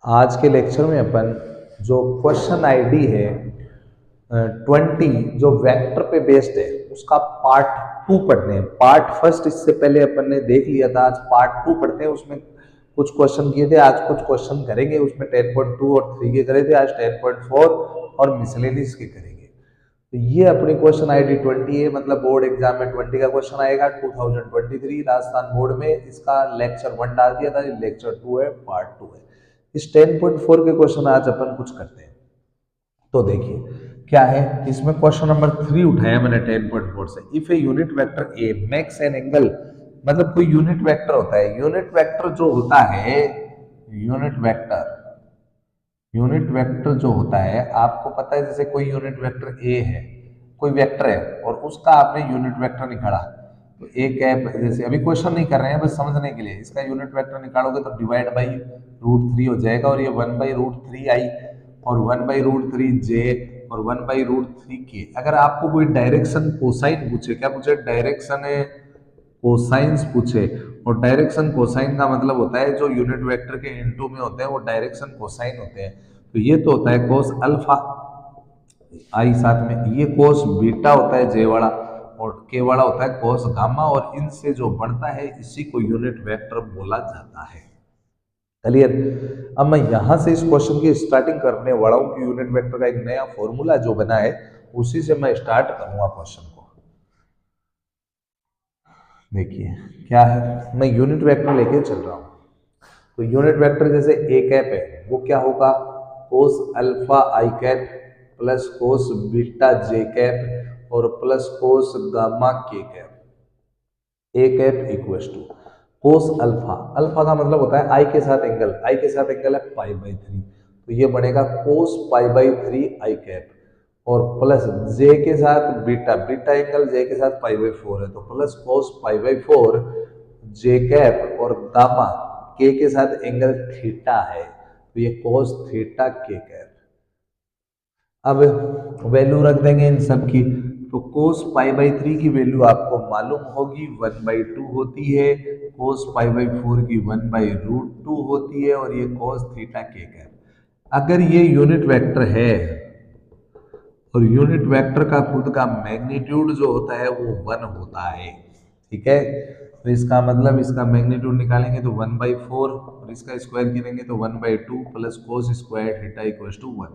आज के लेक्चर में अपन जो क्वेश्चन आईडी है 20 जो वेक्टर पे बेस्ड है उसका पार्ट 2 पढ़ते हैं। पार्ट फर्स्ट इससे पहले अपन ने देख लिया था, आज पार्ट 2 पढ़ते हैं। उसमें कुछ क्वेश्चन किए थे, आज कुछ क्वेश्चन करेंगे। उसमें 10.2 और 3 के करे थे, आज 10.4 और मिसलेनियस के करेंगे। तो ये अपनी क्वेश्चन आईडी 20 है, मतलब बोर्ड एग्जाम में 20 का क्वेश्चन आएगा 2023 राजस्थान बोर्ड में। इसका लेक्चर 1 डाल दिया था, लेक्चर 2 है, पार्ट 2 है। इस 10.4 के क्वेश्चन आज अपन कुछ करते हैं। तो देखिए क्या है, इसमें क्वेश्चन नंबर 3 उठाया मैंने 10.4 से। If a unit vector A makes an angle, मतलब कोई यूनिट वेक्टर होता है। यूनिट वेक्टर जो होता है, यूनिट वेक्टर जो होता है, आपको पता है जैसे कोई यूनिट वेक्टर ए है, कोई वेक्टर है और उसका आपने यूनिट वेक्टर निकाला। तो ए कैप, जैसे अभी क्वेश्चन नहीं कर रहे हैं, बस समझने के लिए, इसका यूनिट वेक्टर निकालोगे तो डिवाइड बाई √3 हो जाएगा और ये 1/√3 आई और 1/√3 जे और 1/√3 के। अगर आपको कोई डायरेक्शन कोसाइन पूछे, क्या पूछे, डायरेक्शन कोसाइंस पूछे, और डायरेक्शन कोसाइन का मतलब होता है जो यूनिट वेक्टर के इनटू में होते हैं वो डायरेक्शन कोसाइन होते हैं। तो ये तो होता है कोस अल्फा आई, साथ में ये कोस बीटा होता है जे वाला, और के वाला होता है कोस गामा, और इनसे जो बढ़ता है इसी को यूनिट वेक्टर बोला जाता है। क्लियर। अब मैं यहां से इस क्वेश्चन की स्टार्टिंग करने वाला हूं कि यूनिट वेक्टर का एक नया फॉर्मूला जो बना है उसी से मैं स्टार्ट करूंगा क्वेश्चन को। देखिए क्या है, मैं यूनिट वेक्टर लेके चल रहा हूं। तो यूनिट वेक्टर जैसे ए कैप है, वो क्या होगा, cos alpha I cap plus cos beta J cap और plus cos gamma K cap. A cap equals to cos alpha, alpha का मतलब होता है आई के साथ एंगल, आई के साथ एंगल है π/3, तो ये बनेगा कोस π/3 आई कैप, और प्लस जे के साथ बीटा, बीटा एंगल जे के साथ π/4 है, तो प्लस कोस π/4 जे कैप, और गामा के साथ एंगल थीटा है, तो ये कोस थीटा के कैप। अब वैल्यू रख देंगे इन सब की, तो कोस π/3 की वैल्यू आपको मालूम होगी 1/2 होती है, कोस π/4 की 1/√2 होती है, और ये कोस थीटा के कैप। अगर ये यूनिट वेक्टर है और यूनिट वेक्टर का खुद का मैग्नीट्यूड जो होता है वो 1 होता है, ठीक है, तो इसका मतलब इसका मैग्नीट्यूड निकालेंगे तो 1/4 और इसका स्क्वायर गिनेंगे तो 1/2 plus cos square theta equals to 1।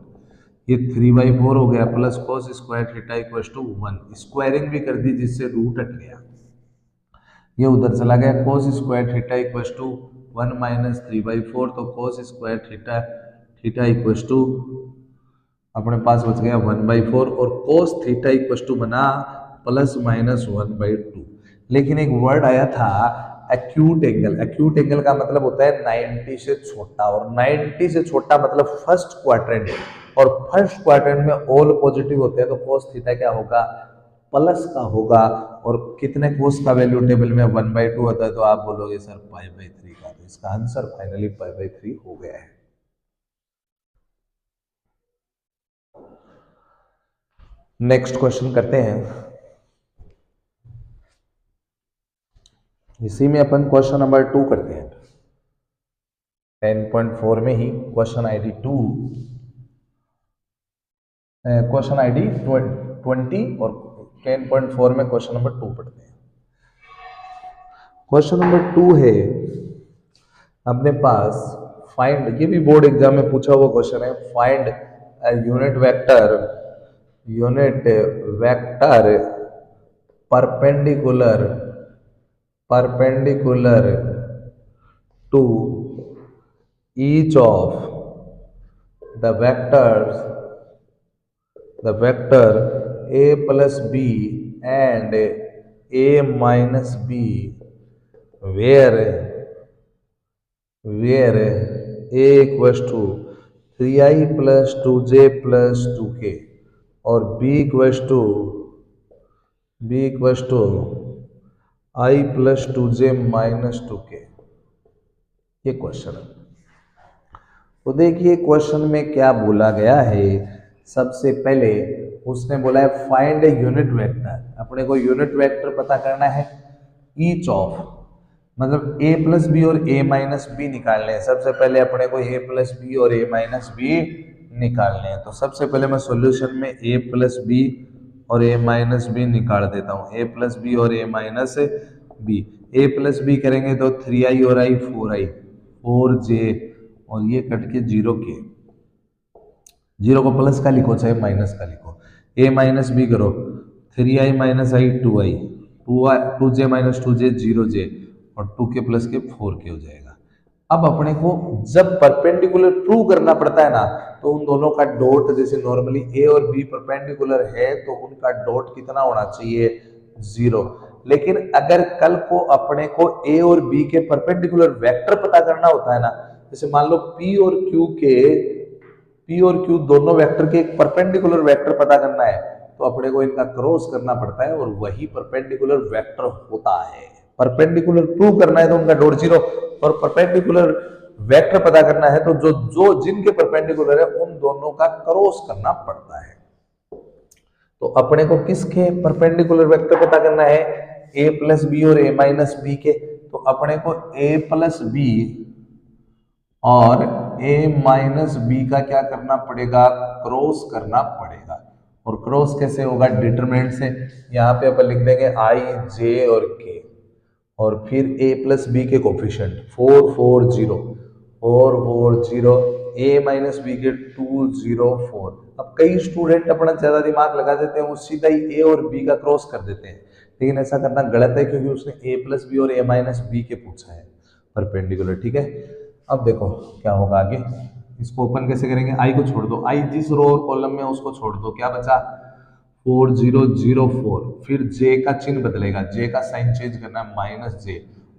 ये 3/4 हो गया plus cos square theta equals to 1। Squaring भी कर दी जिससे रूट हट गया, ये उधर चला गया। Cos square theta equals to 1 minus 3/4, तो cos square theta equals to अपने पास बच गया 1/4, और कोस थीटा इक्वल्स टू बना प्लस माइनस 1/2। लेकिन एक वर्ड आया था एक्यूट एंगल। एक्यूट एंगल का मतलब होता है 90 से छोटा, और 90 से छोटा मतलब फर्स्ट क्वाड्रेंट, और फर्स्ट क्वाड्रेंट में ऑल पॉजिटिव होते हैं, तो कोस थीटा क्या होगा, प्लस का होगा। और कितने कोस का वैल्यू टेबल में 1/2 होता है, तो आप बोलोगे सर π/3 का, तो इसका आंसर फाइनली π/3 हो गया है। नेक्स्ट क्वेश्चन करते हैं। इसी में अपन क्वेश्चन नंबर 2 करते हैं। 10.4 में ही क्वेश्चन आईडी 2, क्वेश्चन आईडी 20 और 10.4 में क्वेश्चन नंबर 2 पढ़ते हैं। क्वेश्चन नंबर 2 है अपने पास, फाइंड, ये भी बोर्ड एग्जाम में पूछा हुआ क्वेश्चन है, find unit vector perpendicular to each of the vector a plus b and a minus b where a equals to 3i plus 2j plus 2k और b equals to i plus 2j minus 2k। ये question है। तो देखिए question में क्या बोला गया है। सबसे पहले उसने बोला है फाइंड ए यूनिट वेक्टर, अपने को यूनिट वेक्टर पता करना है ईच ऑफ, मतलब a प्लस बी और a माइनस बी निकालने हैं। सबसे पहले अपने को a प्लस बी और a माइनस बी निकालने हैं। तो सबसे पहले मैं सॉल्यूशन में a प्लस बी और a माइनस बी निकाल देता हूँ। a प्लस बी और a minus B, a plus B करेंगे तो 3i और i 4i, 4j और ये कट के 0k, 0 को प्लस का लिखो चाहे माइनस का लिखो। a माइनस बी करो, 3i माइनस आई 2i, 2j minus 2j 0j और 2k प्लस के 4k हो जाएगा। अब अपने को जब परपेंडिकुलर प्रूव करना पड़ता है ना, तो उन दोनों का डॉट, जैसे नॉर्मली a और b परपेंडिकुलर है तो उनका डॉट कितना होना चाहिए, 0। लेकिन अगर कल को अपने को a और b के परपेंडिकुलर वेक्टर पता करना होता है ना, जैसे मान लो P और Q दोनों वेक्टर के एक परपेंडिकुलर वेक्टर पता करना है, तो अपने को इनका क्रॉस करना पड़ता है और वही परपेंडिकुलर वेक्टर होता है। परपेंडिकुलर प्रूव करना है तो उनका डॉट 0, और परपेंडिकुलर वेक्टर पता करना है तो जो जो जिनके परपेंडिकुलर है उन दोनों का क्रॉस करना पड़ता है। तो अपने को किसके परपेंडिकुलर वेक्टर पता करना है, a प्लस बी और a माइनस बी के। तो अपने को a प्लस बी और a माइनस बी का क्या करना पड़ेगा, क्रॉस करना पड़ेगा। और क्रॉस कैसे होगा, डिटरमिनेंट से। यहाँ पे अपन लिख देंगे i, j और k, और फिर a प्लस बी के कोफिशिएंट 4 4 0, 4 4 0, a माइनस बी के 2 0 4। अब कई स्टूडेंट अपना ज्यादा दिमाग लगा देते हैं, वो सीधा ही a और b का क्रॉस कर देते हैं, लेकिन ऐसा करना गलत है क्योंकि उसने a प्लस बी और a माइनस बी के पूछा है परपेंडिकुलर। ठीक है, अब देखो क्या होगा आगे। इसको ओपन कैसे करेंगे, i को छोड़ दो, i जिस रो और कॉलम में उसको छोड़ दो, क्या बचा 4 0 0 4। फिर j का चिन्ह बदलेगा, j का साइन चेंज करना है माइनस j,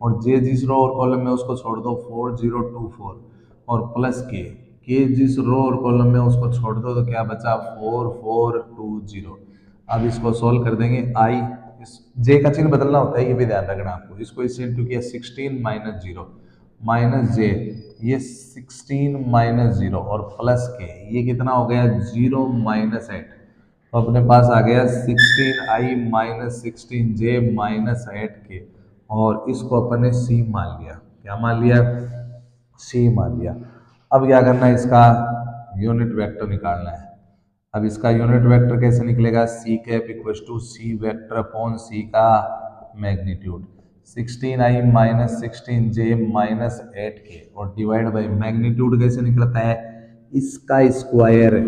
और j जिस रो और कॉलम में उसको छोड़ दो 4 0 2 4, और प्लस k जिस रो और कॉलम में उसको छोड़ दो तो क्या बचा 4 4 2 0। अब इसको सोल्व कर देंगे, i इस j का चिन्ह बदलना होता है, ये भी ध्यान रखना आपको। इसको इससे इंटू किया 16 माइनस 0 माइनस j, ये 16 माइनस 0 और प्लस के, ये कितना हो गया 0 माइनस 8। तो अपने पास आ गया 16i minus 16j minus 8k, और इसको अपन ने c मान लिया। क्या मान लिया, c मान लिया। अब क्या करना है, इसका यूनिट वेक्टर निकालना है। अब इसका यूनिट वेक्टर कैसे निकलेगा, c cap equal to c vector upon c का magnitude, 16i minus 16j minus 8k, और डिवाइड बाई मैग्नीट्यूड कैसे निकलता है, इसका स्क्वायर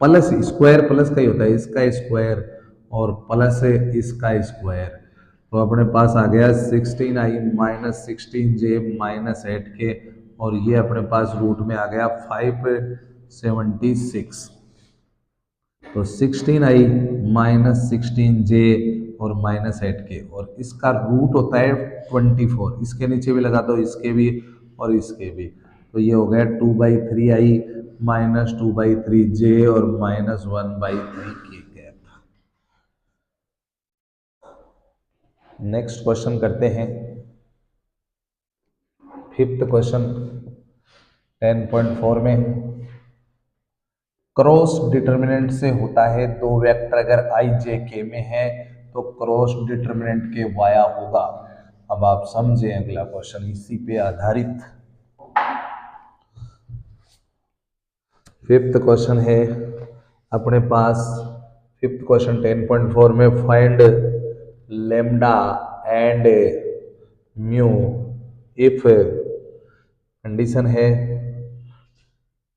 प्लस स्क्वायर प्लस का ही होता है, इसका स्क्वायर और प्लस इसका स्क्वायर। तो अपने पास आ गया 16i minus 16j minus 8k, और ये अपने पास रूट में आ गया 576। तो 16i माइनस 16j और माइनस 8k, और इसका रूट होता है 24। इसके नीचे भी लगा दो, इसके भी और इसके भी। तो ये हो गया 2/3i माइनस 2/3j और minus 1/3k cap. Next question करते हैं, फिफ्थ क्वेश्चन 10.4 में। क्रॉस डिटर्मिनेंट से होता है, दो वेक्टर अगर i j k में है तो क्रॉस डिटर्मिनेंट के वाया होगा। अब आप समझे अगला क्वेश्चन इसी पे आधारित। फिफ्थ क्वेश्चन है अपने पास, फिफ्थ क्वेश्चन 10.4 में, find lambda and mu if condition है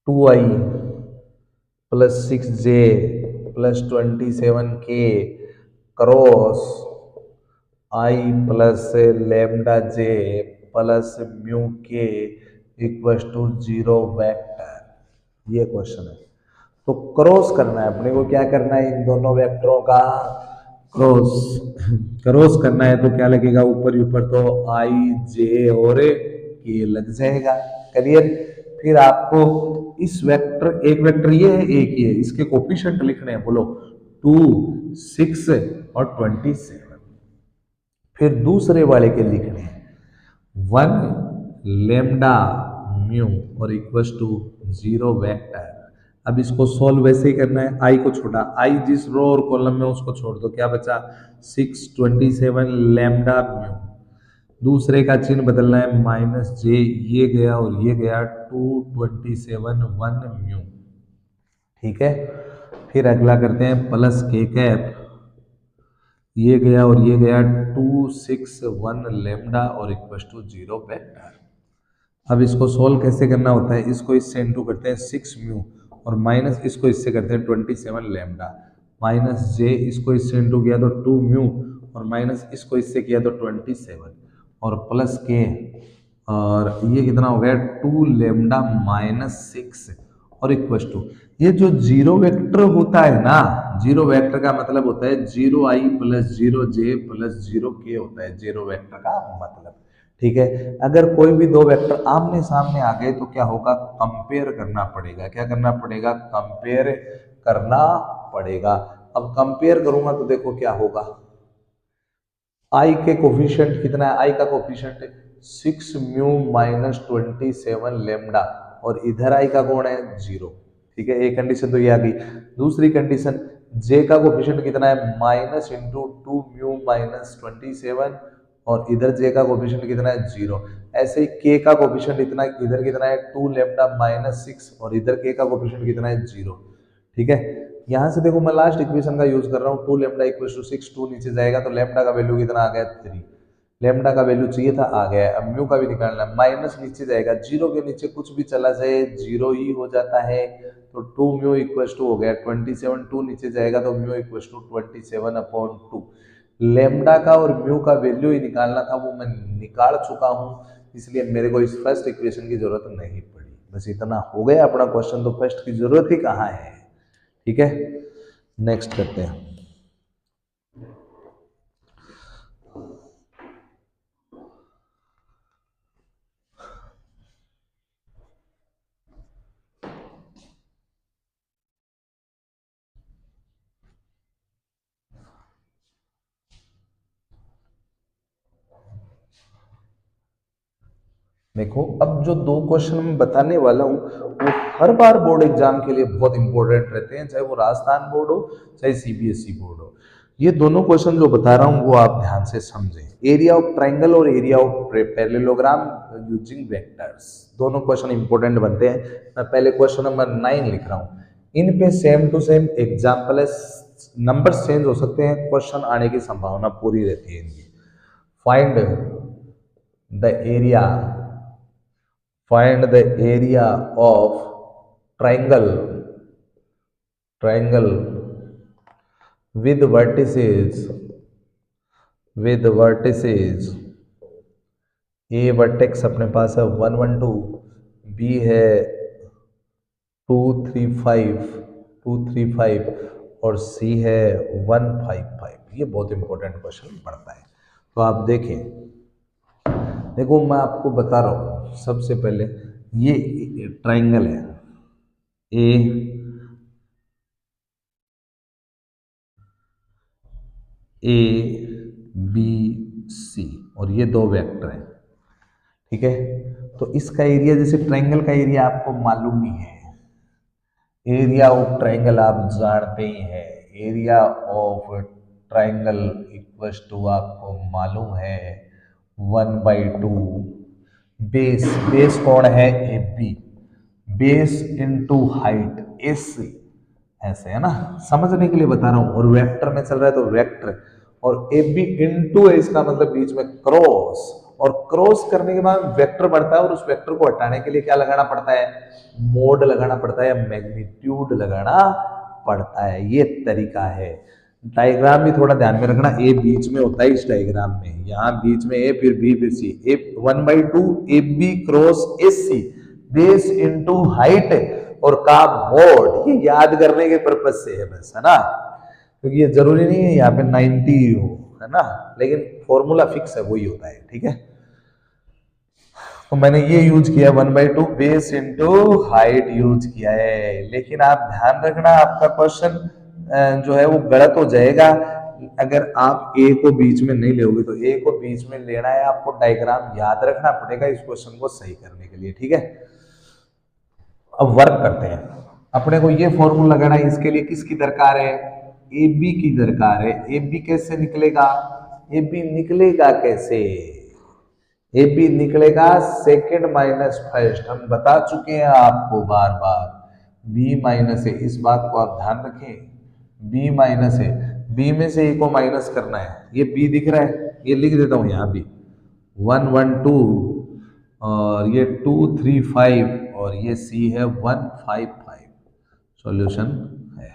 2i plus 6j plus 27k cross i plus lambda j plus mu k equal to 0 vector. ये क्वेश्चन है। तो क्रॉस करना है अपने को, क्या करना है, इन दोनों वेक्टरों का क्रॉस करना है। तो क्या लगेगा, ऊपर ही ऊपर तो i j और k लग जाएगा। क्लियर। फिर आपको इस वेक्टर, एक वेक्टर ये है, एक ये है, इसके कोफिशिएंट लिखने हैं। बोलो 2 6 और 27। फिर दूसरे वाले के लिखने हैं 1 लेमडा म्यू और इक्वल्स टू 0 वेक्टर। अब इसको सॉल्व वैसे ही करना है, आई को छोड़ा, आई जिस रो और कॉलम में उसको छोड़ दो, क्या बचा 6 27 लेमडा म्यू। दूसरे का चिन्ह बदलना है, माइनस जे, ये गया और ये गया, 227 1 म्यू। ठीक है, फिर अगला करते हैं प्लस के कैप, ये गया और ये गया, 261 लेमडा और इक्वल टू 0 वेक्टर। अब इसको सोल्व कैसे करना होता है, इसको इससे इंटू करते हैं 6 म्यू और माइनस इसको इससे करते हैं 27 लेमडा, माइनस जे, इसको इससे इंटू किया तो 2 म्यू और माइनस इसको इससे किया तो 27 और प्लस के, और ये कितना हो गया 2 लेमडा माइनस 6 और इक्वल टू, ये जो जीरो वेक्टर होता है ना, जीरो वेक्टर का मतलब होता है 0i plus 0j plus 0k होता है जीरो वेक्टर का मतलब। ठीक है, अगर कोई भी दो वेक्टर आमने सामने आ गए तो क्या होगा, कंपेयर करना पड़ेगा। क्या करना पड़ेगा, कंपेयर करना पड़ेगा। अब कंपेयर करूंगा तो देखो क्या होगा, आई के कोफिशिएंट कितना है, आई का कोफिशिएंट 6 म्यू माइनस 27 लेमडा और इधर आई का कोण है 0। ठीक है, एक कंडीशन तो ये आ गई। दूसरी कंडीशन, जे का कोफिशिएंट कितना है, माइनस इंटू 2 म्यू माइनस 27 और इधर जे का कोफिशिएंट कितना है 0। ऐसे ही के का कोफिशिएंट इतना, इधर कितना है 2 लेमडा माइनस 6 और इधर के का कोफिशिएंट कितना है 0। ठीक है, यहां से देखो मैं लास्ट इक्वेशन का यूज कर रहा हूँ, 2 लेमडा इक्वल टू 6, 2 नीचे जाएगा तो लेमडा का वैल्यू कितना आ गया 3, लेमडा का वैल्यू चाहिए था आ गया है। अब म्यू का भी निकालना है, माइनस नीचे जाएगा, जीरो के नीचे कुछ भी चला जाए जीरो ही हो जाता है, तो 2 म्यू इक्वल टू हो गया 27, 2 नीचे जाएगा तो म्यू इक्वल टू 27/2। लेमडा का और म्यू का वैल्यू ही निकालना था, वो मैं निकाल चुका हूँ, इसलिए मेरे को इस फर्स्ट इक्वेशन की जरूरत नहीं पड़ी। बस इतना हो गया अपना क्वेश्चन, तो फर्स्ट की जरूरत ही कहाँ है। ठीक है, नेक्स्ट करते हैं। देखो, अब जो दो क्वेश्चन मैं बताने वाला हूँ वो हर बार बोर्ड एग्जाम के लिए बहुत इंपॉर्टेंट रहते हैं, चाहे वो राजस्थान बोर्ड हो चाहे सीबीएसई बोर्ड हो। ये दोनों क्वेश्चन जो बता रहा हूँ वो आप ध्यान से समझें। एरिया ऑफ ट्राइंगल और area of parallelogram using vectors, दोनों क्वेश्चन इंपॉर्टेंट बनते हैं। मैं पहले क्वेश्चन नंबर 9 लिख रहा हूँ। इन पे सेम टू सेम एग्जाम्पल है, नंबर चेंज हो सकते हैं, क्वेश्चन आने की संभावना पूरी रहती है इनकी। Find the area, find the area of triangle with vertices a vertex अपने पास है 1 1 2, b है 2 3 5 और c है 1 5 5। ये बहुत इंपॉर्टेंट क्वेश्चन पड़ता है। तो आप देखें, देखो मैं आपको बता रहा हूँ, सबसे पहले ये ट्राइंगल है ए बी सी और ये दो वेक्टर हैं। ठीक है, तो इसका एरिया, जैसे ट्राइंगल का एरिया आपको मालूम ही है, एरिया ऑफ ट्राइंगल आप जानते ही हैं, area of triangle equals to आपको मालूम है 1/2 बेस कौन है A B, base into height एस, ऐसे है ना, समझने के लिए बता रहा हूं। और वेक्टर में चल रहा है तो वेक्टर, और ए बी इंटू है, इसका मतलब बीच में क्रॉस, और क्रॉस करने के बाद वेक्टर बढ़ता है और उस वेक्टर को हटाने के लिए क्या लगाना पड़ता है, मोड लगाना पड़ता है, मैग्नीट्यूड लगाना पड़ता है। ये तरीका है। डायग्राम भी थोड़ा ध्यान में रखना, ए बीच में होता है इस डायग्राम में, यहाँ बीच में ए फिर बी फिर C, A 1/2 A B cross S C, base into height और का मोड, ये याद करने के पर्पज से है बस, है ना, क्योंकि ये जरूरी नहीं है यहाँ पे 90 हो, है ना, लेकिन फॉर्मूला फिक्स है, वही होता है। ठीक है, तो मैंने ये यूज किया 1/2 बेस इंटू हाइट यूज किया है। लेकिन आप ध्यान रखना, आपका क्वेश्चन जो है वो गलत हो जाएगा अगर आप ए को बीच में नहीं लोगे। तो ए को बीच में लेना है, आपको डायग्राम याद रखना पड़ेगा इस क्वेश्चन को सही करने के लिए। ठीक है, अब वर्क करते हैं। अपने को ये फॉर्मूला लगाना है, इसके लिए किसकी दरकार है, ए बी की दरकार है। ए बी कैसे निकलेगा, ए बी निकलेगा कैसे, ए बी निकलेगा सेकंड माइनस फर्स्ट, हम बता चुके हैं आपको बार बार। बी माइनस ए, इस बात को आप ध्यान रखें, बी माइनस ए, बी में से ए को माइनस करना है। ये बी दिख रहा है, ये लिख देता हूं यहां भी 1 1 2, और ये 2 3 5, और ये सी है 1 5 5, सॉल्यूशन है।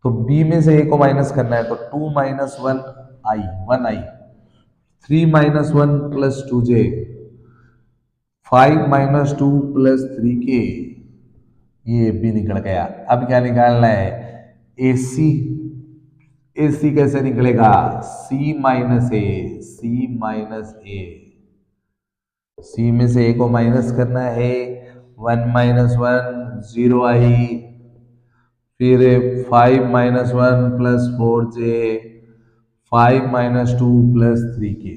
तो बी में से ए को माइनस करना है, तो 2 माइनस 1 आई, 1 आई, 3 माइनस 1 प्लस 2 जे, 5 माइनस 2 प्लस 3 के, ये बी निकल गया। अब क्या निकालना है, ए सी। ए सी कैसे निकलेगा, सी माइनस ए, सी माइनस ए, सी में से ए को माइनस करना है, 1 माइनस 1 0 आई, फिर 5 माइनस 1 प्लस 4 जे, 5 माइनस 2 प्लस 3 के।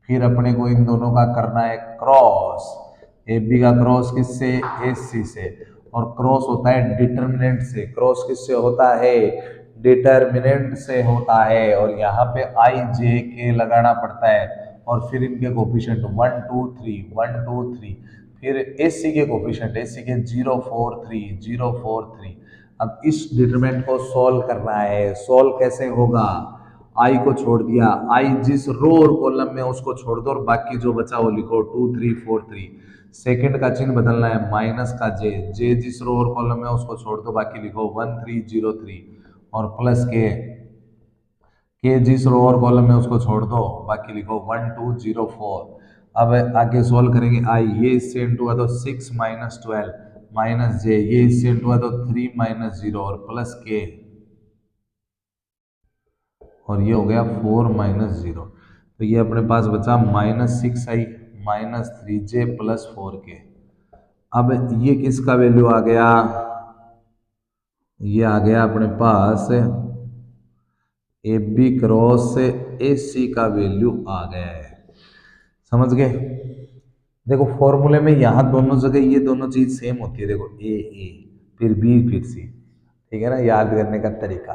फिर अपने को इन दोनों का करना है क्रॉस, ए बी का क्रॉस किससे, ए सी से, और क्रॉस होता है डिटर्मिनेंट से। क्रॉस किससे होता है, डिटर्मिनेंट से होता है, और यहाँ पे आई जे के लगाना पड़ता है, और फिर इनके कोफिशिएंट 1 2 3 1 2 3, फिर एसी के कोफिशिएंट, एसी के 0 4 3 0 4 3। अब इस डिटरमिनेंट को सॉल्व करना है। सॉल्व कैसे होगा, आई को छोड़ दिया, आई जिस रो और कॉलम में उसको छोड़ दो, और बाकी जो बचा वो लिखो 2 3 4 3। सेकंड का चिन्ह बदलना है, माइनस का जे, जे जिस रो और कॉलम में उसको छोड़ दो, बाकी लिखो 1 3 0 3, और प्लस के जिस रो और कॉलम में उसको छोड़ दो, बाकी लिखो 1 2 0 4। अब आगे सॉल्व करेंगे, आई ये इससे इंटू हुआ तो 6 माइनस 12 माइनस जे, ये इससे इंटू हुआ तो 3 माइनस 0 और प्लस के, और ये हो गया 4 माइनस 0। तो ये अपने पास बचा माइनस 6 आई माइनस 3 जे प्लस 4 के। अब ये किसका वैल्यू आ गया, ये आ गया अपने पास ए बी क्रॉस ए सी का वैल्यू आ गया है। समझ गए, देखो फॉर्मूले में यहाँ दोनों जगह ये दोनों चीज सेम होती है, देखो ए फिर बी फिर सी, ठीक है ना, याद करने का तरीका।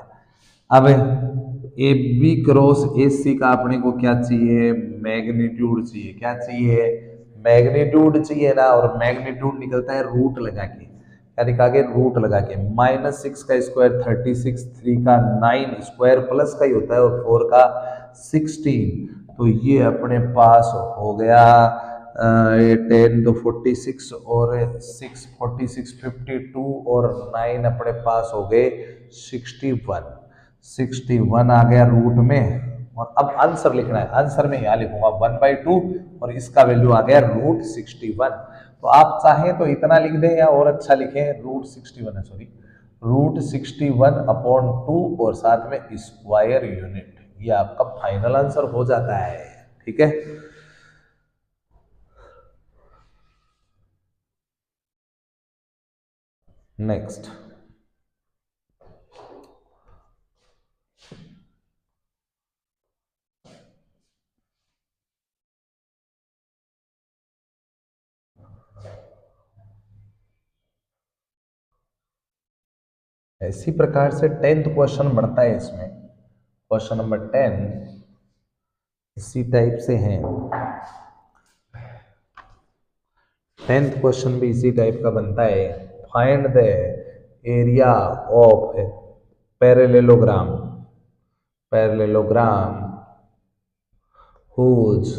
अब ए बी क्रॉस ए सी का अपने को क्या चाहिए, मैग्नीट्यूड चाहिए। क्या चाहिए, मैग्नीट्यूड चाहिए ना, और मैग्नीट्यूड निकलता है रूट लगा के। क्या निकाल के, रूट लगा के। -6 का स्क्वायर 36, 3 का 9 स्क्वायर प्लस का ही होता है, और 4 का 16। तो ये अपने पास हो गया 10 तो 46, और 6 46 52, और 9 अपने पास हो गए 61। 61 आ गया रूट में, और अब आंसर लिखना है। आंसर में यहाँ लिखूंगा 1/2, और इसका वैल्यू आ गया √61। तो आप चाहें तो इतना लिख दें, या और अच्छा लिखें, √61 है, सॉरी √61/2, और साथ में स्क्वायर यूनिट। ये आपका फाइनल आंसर हो जाता है, ठीक है। नेक्स्ट, इसी प्रकार से 10th क्वेश्चन बढ़ता है इसमें। क्वेश्चन नंबर 10 इसी टाइप से है। 10th क्वेश्चन भी इसी टाइप का बनता है। Find the area of parallelogram, parallelogram whose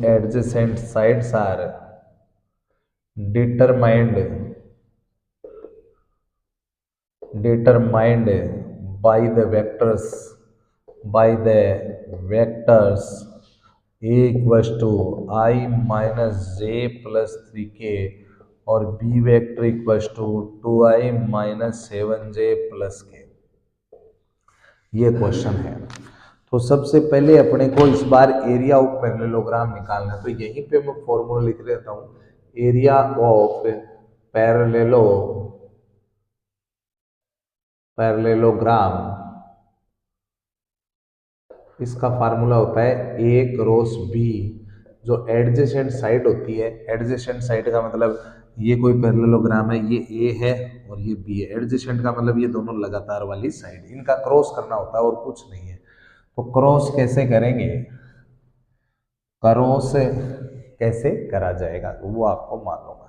adjacent sides are determined by the vectors a equals to I minus j plus 3k, और b vector equals to 2i minus 7j plus k। ये question है। तो सबसे पहले अपने को इस बार area of parallelogram निकालना है। तो यहीं पे मैं फॉर्मूला लिख देता हूँ, एरिया ऑफ पैरेललोग्राम, इसका फार्मूला होता है a क्रॉस b। जो एडजेसेंट साइड होती है, एडजेसेंट साइड का मतलब ये कोई पैरेललोग्राम है, ये ए है और ये बी है। एडजेसेंट का मतलब ये दोनों लगातार वाली साइड, इनका क्रॉस करना होता है और कुछ नहीं है। तो क्रॉस कैसे करेंगे, क्रॉस कैसे करा जाएगा तो वो आपको मालूम है।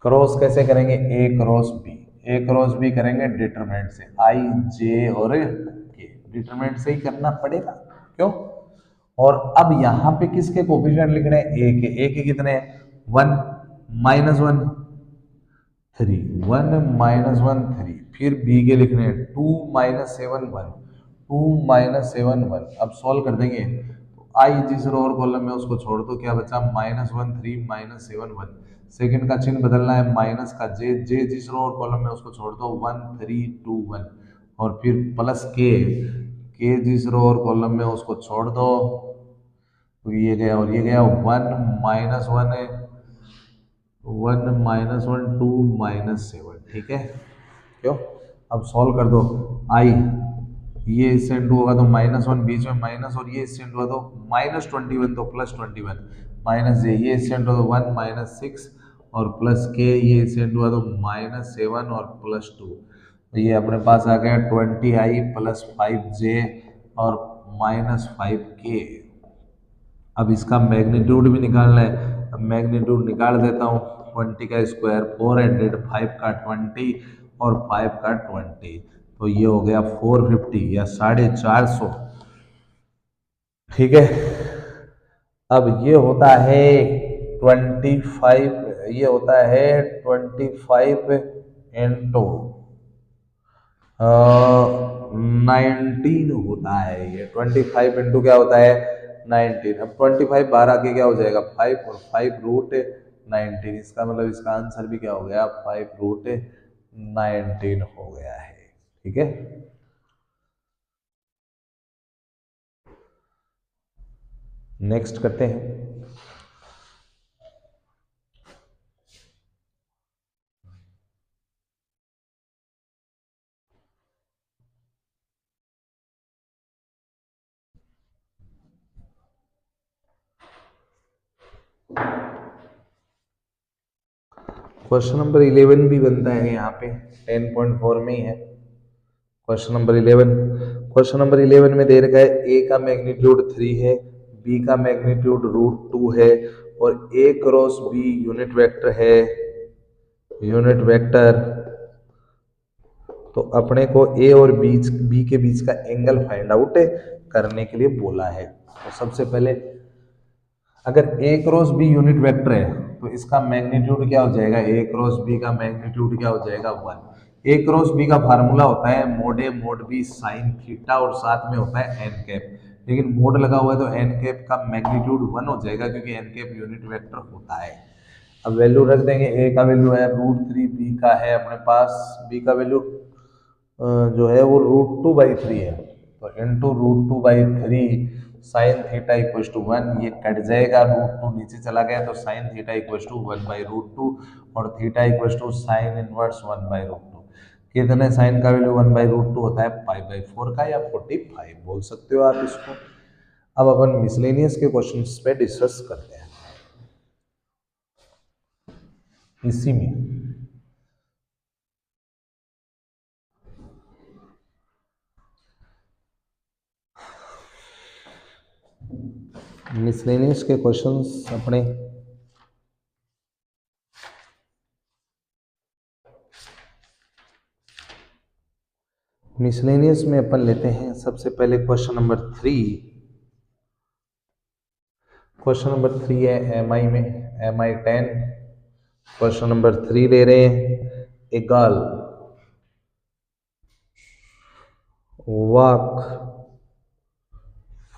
क्रॉस कैसे करेंगे, ए क्रॉस बी, ए क्रॉस बी करेंगे डिटरमिनेंट से, आई जे और के, डिटरमिनेंट से ही करना पड़ेगा, क्यों। और अब यहां पे किसके कोफिशिएंट लिख रहे हैं, ए के कितने हैं, 1 -1 3, 1 -1 3, फिर बी के लिखने हैं 2 -7 1, 2 -7 1। अब सॉल्व कर देंगे तो आई जिस रो और कॉलम में उसको छोड़ दो, क्या बचा, -1 3 -7 1। सेकंड का चिन्ह बदलना है, माइनस का जे, जे जिस रो और कॉलम में उसको छोड़ दो, 1 3 2 1। और फिर प्लस के जिस रो और कॉलम में उसको छोड़ दो, तो ये गया और ये गया, 1 -1 है, 1 -1 2 -7, ठीक है, क्यों। अब सॉल्व कर दो, आई ये इससे इंटू होगा तो -1, बीच में माइनस, और ये इससे इंटू होगा तो -21 तो +21, माइनस जे ये इससे इंटू होगा तो 1 -6, और प्लस के ये इससे इंटू होगा तो -7 और +2। तो ये अपने पास आ गया 20i + 5j और -5k। अब इसका मैग्नीट्यूड भी निकालना है, अब मैग्नीट्यूड निकाल देता हूँ, 20 का स्क्वायर 400, 5 का 20 और 5 का 20, तो ये हो गया 450 या 450, ठीक है। अब ये होता है 25, ये होता है 25 इंटू 19 होता है, ये 25 इंटू क्या होता है 19। अब 25 12 के क्या हो जाएगा 5, और 5√19, इसका मतलब इसका आंसर भी क्या हो गया 5√19 हो गया है, ठीक है। नेक्स्ट करते हैं। क्वेश्चन नंबर 11 भी बनता है यहाँ पे, 10.4 में ही है। क्वेश्चन नंबर 11, क्वेश्चन नंबर 11 में दे रखा है ए का मैग्नीट्यूड 3 है, बी का मैग्नीट्यूड √2 है, और ए क्रॉस बी यूनिट वेक्टर है, यूनिट वेक्टर। तो अपने को ए और बी के बीच का एंगल फाइंड आउट करने के लिए बोला है। तो सबसे पहले अगर ए क्रॉस बी यूनिट वेक्टर है तो इसका मैग्नीट्यूड क्या हो जाएगा, ए क्रॉस बी का मैग्नीट्यूड क्या हो जाएगा 1। ए क्रॉस बी का फार्मूला होता है mode A mod B sine theta, और साथ में होता है एन कैप, लेकिन मोड लगा हुआ है तो एन कैप का मैग्नीट्यूड 1 हो जाएगा, क्योंकि एन कैप यूनिट वेक्टर होता है। अब वैल्यू रख देंगे, ए का वैल्यू है √3, बी का है अपने पास, बी का वैल्यू जो है वो √2/3 है, तो into √2/3 sine theta equal to 1, ये कट जाएगा, √2 नीचे चला गया तो साइन थीटा इक्वल टू 1/√2, और theta equal to sine inverse 1/√2। कितने साइन का वैल्यू 1/√2 होता है, π/4 का, या 45 बोल सकते हो आप इसको। अब अपन मिसलेनियस के क्वेश्चंस पे डिस्कस करते हैं। इसी में मिसलेनियस के क्वेश्चंस अपने मिसलेनियस में अपन लेते हैं सबसे पहले क्वेश्चन नंबर 3। क्वेश्चन नंबर 3 है MI में, MI 10। क्वेश्चन नंबर 3 ले रहे हैं, a girl walk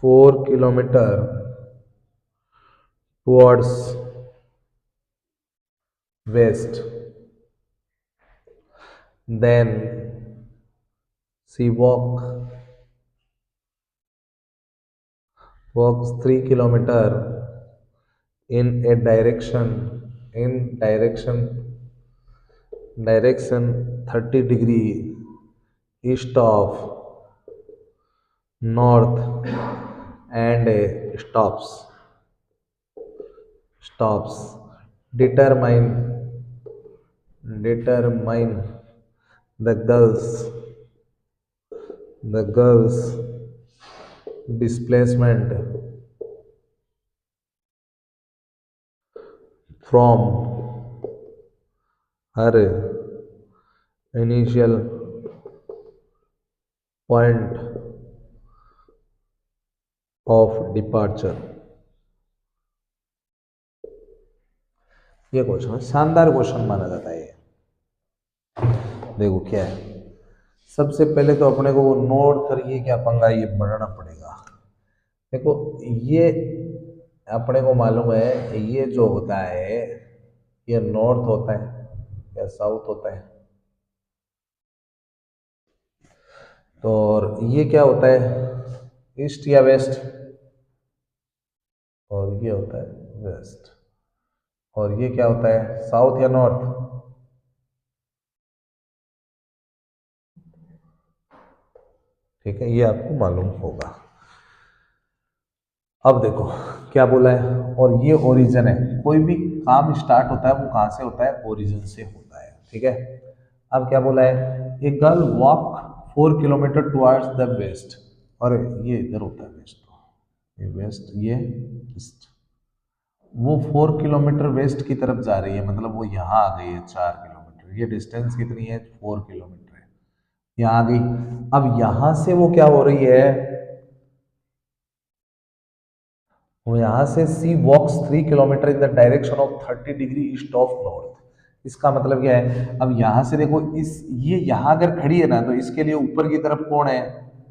4 kilometer towards west, then she walks 3 kilometer in a direction 30 degree east of north, and stops determine determine the girls displacement from her initial point of departure. ये question शानदार question माना जाता है। देखो क्या है, सबसे पहले तो अपने को वो नॉर्थ और ये क्या पंगा ये बढ़ना पड़ेगा। देखो ये अपने को मालूम है ये जो होता है ये नॉर्थ होता है या साउथ होता है, तो और ये क्या होता है ईस्ट या वेस्ट, और ये होता है वेस्ट, और ये क्या होता है साउथ या नॉर्थ। ठीक है, ये आपको मालूम होगा। अब देखो क्या बोला है, और ये ओरिजिन है। कोई भी काम स्टार्ट होता है वो कहाँ से होता है, ओरिजिन से होता है। ठीक है, अब क्या बोला है, a girl walk 4 kilometre towards the west, और ये इधर होता है वेस्ट, ये वेस्ट ये ईस्ट, वो 4 किलोमीटर वेस्ट की तरफ जा रही है, मतलब वो यहाँ आ गई है 4 किलोमीटर। ये डिस्टेंस कितनी है 4 किलोमीटर है, यहाँ आ गई। अब यहाँ से वो क्या हो रही है, वो यहाँ से सी वॉक्स 3 kilometre in the direction of 30 degree east of north. इसका मतलब क्या है, अब यहाँ से देखो इस ये यहाँ अगर खड़ी है ना तो इसके लिए ऊपर की तरफ कौन है,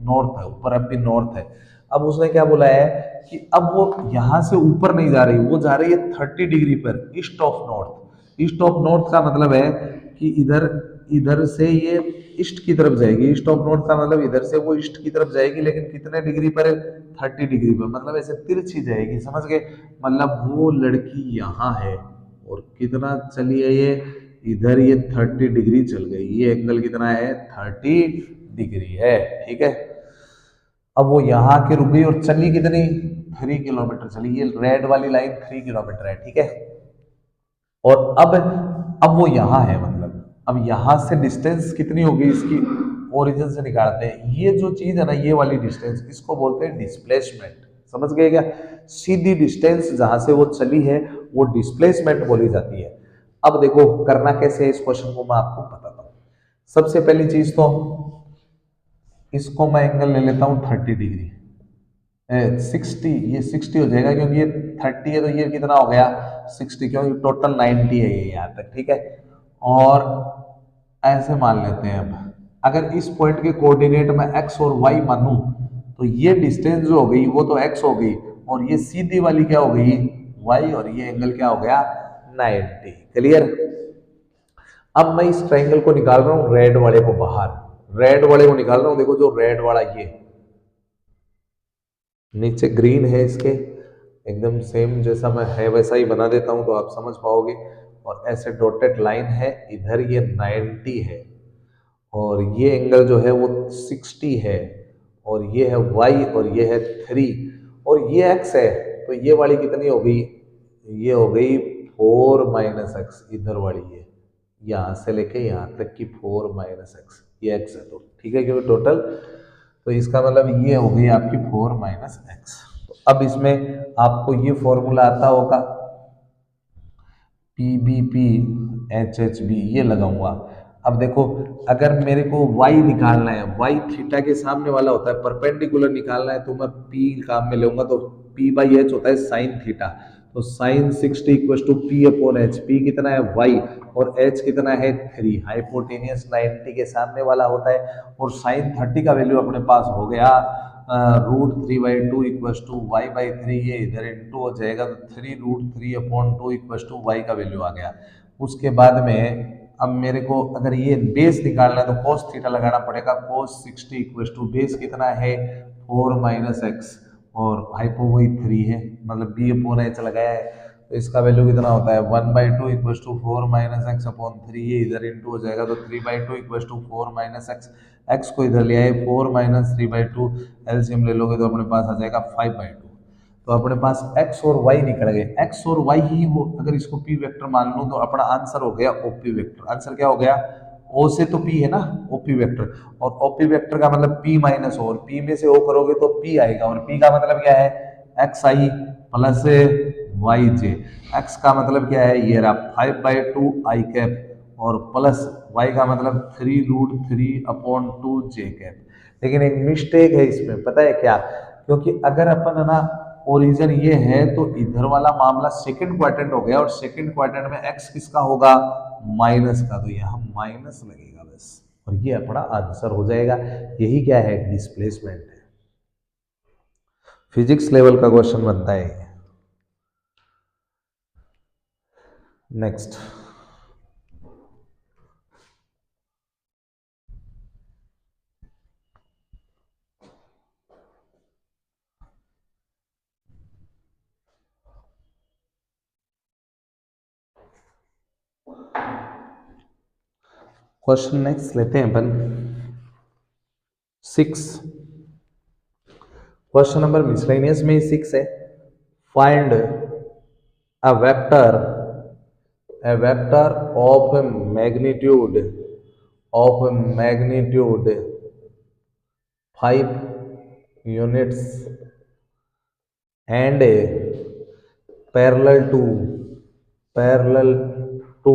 नॉर्थ है, ऊपर अब भी नॉर्थ है। अब उसने क्या बोला है कि अब वो यहाँ से ऊपर नहीं जा रही, वो जा रही है 30 डिग्री पर east of north. East of north का मतलब है कि इधर इधर से ये ईस्ट की तरफ जाएगी। ईस्ट ऑफ नॉर्थ का मतलब इधर से वो ईस्ट की तरफ जाएगी, लेकिन कितने डिग्री पर, 30 डिग्री पर, मतलब ऐसे तिरछी जाएगी, समझ गए। मतलब वो लड़की यहाँ है और कितना चली है ये, इधर ये 30 डिग्री चल गई, ये एंगल कितना है 30 डिग्री है। ठीक है, अब वो यहाँ के रुक गई और चली कितनी, 3 किलोमीटर चली, ये रेड वाली लाइन 3 किलोमीटर है। ठीक है, और अब वो यहाँ है, मतलब अब यहाँ से डिस्टेंस कितनी होगी इसकी, ओरिजिन से निकालते हैं। ये जो चीज है ना, ये वाली डिस्टेंस, इसको बोलते हैं डिस्प्लेसमेंट। समझ गए क्या, सीधी डिस्टेंस जहां से वो चली है वो डिस्प्लेसमेंट बोली जाती है। अब देखो करना कैसे है इस क्वेश्चन को मैं आपको बताता हूँ। सबसे पहली चीज तो इसको मैं एंगल ले लेता हूँ 30 डिग्री, 60, ये 60 हो जाएगा क्योंकि ये 30 है, तो ये कितना हो गया 60, क्योंकि टोटल 90 है ये यहाँ तक। ठीक है, और ऐसे मान लेते हैं, अब अगर इस पॉइंट के कोऑर्डिनेट में x और y मानूं तो ये डिस्टेंस जो हो गई वो तो x हो गई, और ये सीधी वाली क्या हो गई y, और ये एंगल क्या हो गया 90। क्लियर। अब मैं इस ट्रायंगल को निकाल रहा हूं, रेड वाले को बाहर, रेड वाले को निकाल रहा हूं। देखो जो रेड वाला ये नीचे ग्रीन है, इसके एकदम सेम जैसा मैं है वैसा ही बना देता हूं तो आप समझ पाओगे। और ऐसे डॉटेड लाइन है, इधर ये 90 है, और ये एंगल जो है वो 60 है, और ये है y, और ये है 3, और ये x है, तो ये वाली कितनी हो गई, ये हो गई 4 माइनस एक्स, इधर वाली ये यहाँ से लेके यहाँ तक की 4 माइनस एक्स, ये x है, तो ठीक है क्योंकि टोटल, तो इसका मतलब ये हो गई आपकी 4 माइनस एक्स। तो अब इसमें आपको ये फॉर्मूला आता होगा, P B P H H B, ये लगाऊंगा। अब देखो अगर मेरे को y निकालना है, y थीटा के सामने वाला होता है, परपेंडिकुलर निकालना है, तो मैं p काम में लूंगा, तो p बाई एच होता है साइन थीटा, तो sine 60 equal to P upon H. P कितना है y, और h कितना है 3, हाइपोटेनियस 90 के सामने वाला होता है, और साइन 30 का वैल्यू अपने पास हो गया √3/2 इक्वल टू वाई बाई 3, ये इधर इंटू हो जाएगा, तो 3√3 अपॉन 2 इक्वल टू वाई का वैल्यू आ गया। उसके बाद में अब मेरे को अगर ये बेस निकालना है तो cos थीटा लगाना पड़ेगा, cos 60 इक्वल टू बेस कितना है 4 माइनस एक्स, और हाइपो वही 3 है, मतलब b अपॉन एच लगाया है, तो इसका वैल्यू कितना होता है 1/2 equal to 4 minus X upon 3, ये इधर इंटू हो जाएगा, तो 3/2 equal to 4 minus X, X को इधर ले आए 4 माइनस 3/2, एलसीएम ले लोगे तो अपने पास आ जाएगा 5/2। तो अपने पास x और y निकल गए, x और y ही वो अगर इसको p वेक्टर मान लो तो अपना आंसर हो गया OP वेक्टर। आंसर क्या हो गया, O से तो P है ना, OP वेक्टर, और OP वेक्टर का मतलब P माइनस O, और P में से O करोगे तो P आएगा, और P का मतलब क्या है, xi प्लस yj। x का मतलब क्या है, ये रहा 5/2 i कैप, और प्लस y का मतलब 3√3/2 j कैप। लेकिन एक मिस्टेक है इसमें, पता है क्या, क्योंकि अगर अपन है ना ओरिजिन ये है तो इधर वाला मामला सेकंड क्वाड्रेंट हो गया, और सेकंड क्वाड्रेंट में x किसका होगा, माइनस का, तो यहाँ माइनस लगेगा बस, और ये अपना आंसर हो जाएगा। यही क्या है, डिस्प्लेसमेंट है। फिजिक्स लेवल का क्वेश्चन बनता है। नेक्स्ट, क्वेश्चन नेक्स्ट लेते हैं अपन 6। क्वेश्चन नंबर मिसलेनियस में 6 है। Find a vector of magnitude 5 units and a parallel to parallel to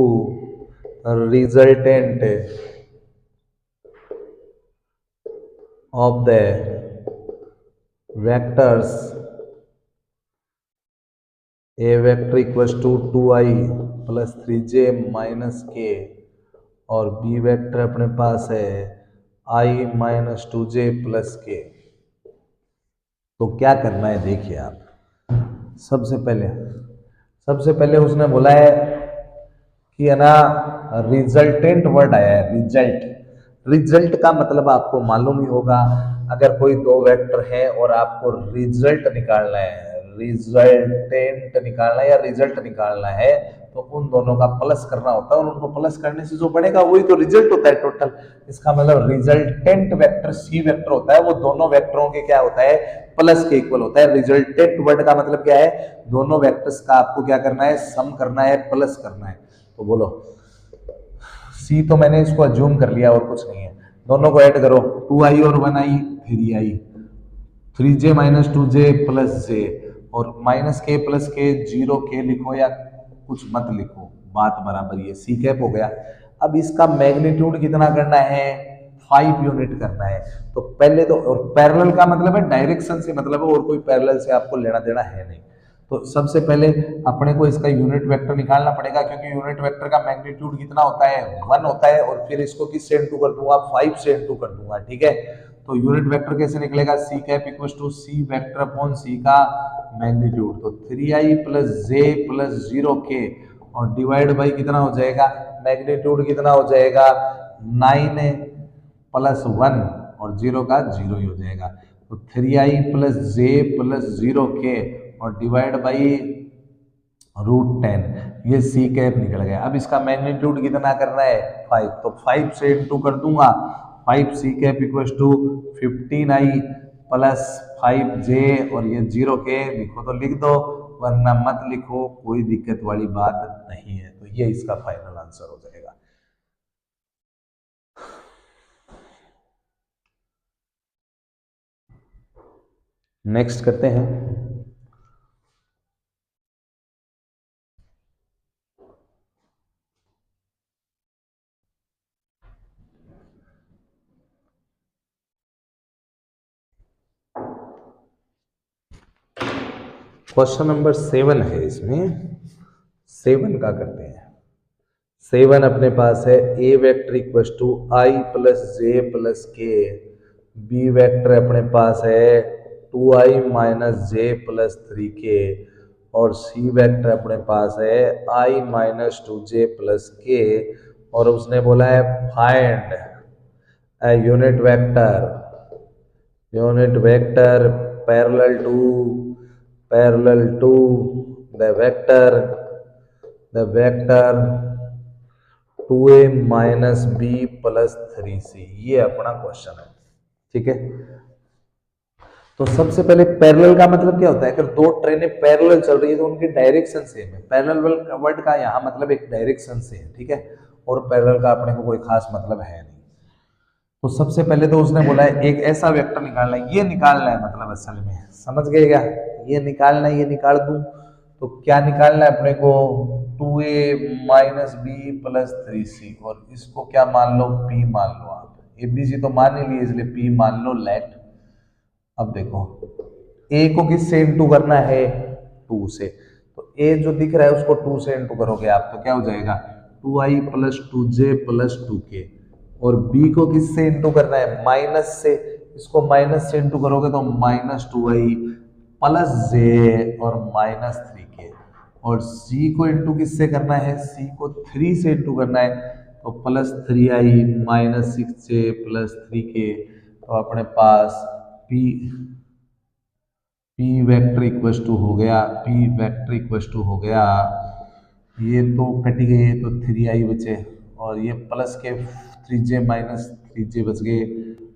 resultant of the vectors a vector equals to 2i plus 3j minus k, और b vector अपने पास है i minus 2j plus के। तो क्या करना है, देखिए आप, सबसे पहले उसने बोला है कि है ना रिजल्टेंट वर्ड आया है, रिजल्ट का मतलब आपको मालूम ही होगा, अगर कोई दो वेक्टर है और आपको रिजल्ट निकालना है, रिजल्टेंट निकालना है या रिजल्ट निकालना है, तो उन दोनों का प्लस करना होता है, और उनको प्लस करने से जो बढ़ेगा वही तो रिजल्ट होता है टोटल। इसका मतलब रिजल्टेंट वेक्टर सी वेक्टर होता है, वो दोनों वेक्टरों के क्या होता है, प्लस के इक्वल होता है। रिजल्टेंट वर्ड का मतलब क्या है, दोनों वेक्टर्स का आपको क्या करना है, सम करना है, प्लस करना है। तो बोलो, सी तो मैंने इसको अज्यूम कर लिया और कुछ नहीं है, दोनों को ऐड करो, 2i और 1i 3i, 3j minus 2j plus जे, और माइनस के प्लस के 0k लिखो या कुछ मत लिखो, बात बराबर, ये सी कैप हो गया। अब इसका मैग्नीट्यूड कितना करना है, 5 यूनिट करना है। तो पहले तो, और पैरेलल का मतलब है डायरेक्शन से मतलब है, और कोई पैरेलल से आपको लेना देना है नहीं। तो सबसे पहले अपने को इसका यूनिट वेक्टर निकालना पड़ेगा, क्योंकि यूनिट वेक्टर का मैग्नीट्यूड कितना होता है, 1 होता है, और फिर इसको किससे इनटू कर दूंगा, 5 से इनटू कर दूंगा, ठीक है। तो यूनिट वेक्टर कैसे निकलेगा, C cap equal to C vector upon C का मैग्नीट्यूड, तो 3i plus J plus 0k, और डिवाइड बाई कितना हो जाएगा, मैग्नीट्यूड कितना हो जाएगा, 9 प्लस 1, और 0 का 0 ही हो जाएगा, तो 3i plus J plus 0k, और डिवाइड बाई √10, ये सी कैप निकल गया। अब इसका मैग्नीट्यूड कितना करना है, 5, तो 5 से इंटू कर दूंगा, 5 C cap equal to 15i plus 5j, और ये 0k लिखो तो लिख दो, वरना मत लिखो, कोई दिक्कत वाली बात नहीं है। तो ये इसका फाइनल आंसर हो जाएगा। नेक्स्ट करते हैं, क्वेश्चन नंबर 7 है, इसमें 7 का करते हैं। 7 अपने पास है, A vector equal to I plus J plus K, B vector अपने पास है 2i माइनस जे प्लस 3k, और सी वेक्टर अपने पास है i माइनस 2j प्लस के, और उसने बोला है find a unit vector parallel to the vector 2a minus B plus 3c। ये अपना क्वेश्चन है, ठीक है। तो सबसे पहले पैरेलल का मतलब क्या होता है, अगर दो ट्रेनें पैरेलल चल रही है तो उनकी डायरेक्शन सेम है। पैरेलल वर्ड का यहाँ मतलब एक डायरेक्शन से है, ठीक है, और पैरेलल का अपने को कोई खास मतलब है नहीं। तो सबसे पहले तो उसने बोला है एक ऐसा वेक्टर निकालना है, ये निकालना है, मतलब असल में समझ गए क्या, ये निकालना है, ये निकाल दूं तो क्या निकालना है अपने को, 2a minus B plus 3c, और इसको क्या मान लो, p मान लो। आप ए बी सी तो मान ही लिए, इसलिए p मान लो। लेट अब देखो a को किससे इंटू करना है, 2 से, तो a जो दिख रहा है उसको 2 से इंटू करोगे आप तो क्या हो जाएगा, 2i plus 2j plus 2k, और b को किससे इंटू करना है, माइनस से, इसको माइनस से इंटू करोगे तो माइनस 2i प्लस जे और माइनस 3k, और c को इंटू किससे करना है, c को 3 से इंटू करना है तो plus 3i minus 6j plus 3k, तो अपने पास p वेक्टर इक्वस टू हो गया, p वेक्टर इक्वस टू हो गया, ये तो कट गए तो 3i बचे, और ये प्लस के 3j माइनस 3j बच गए,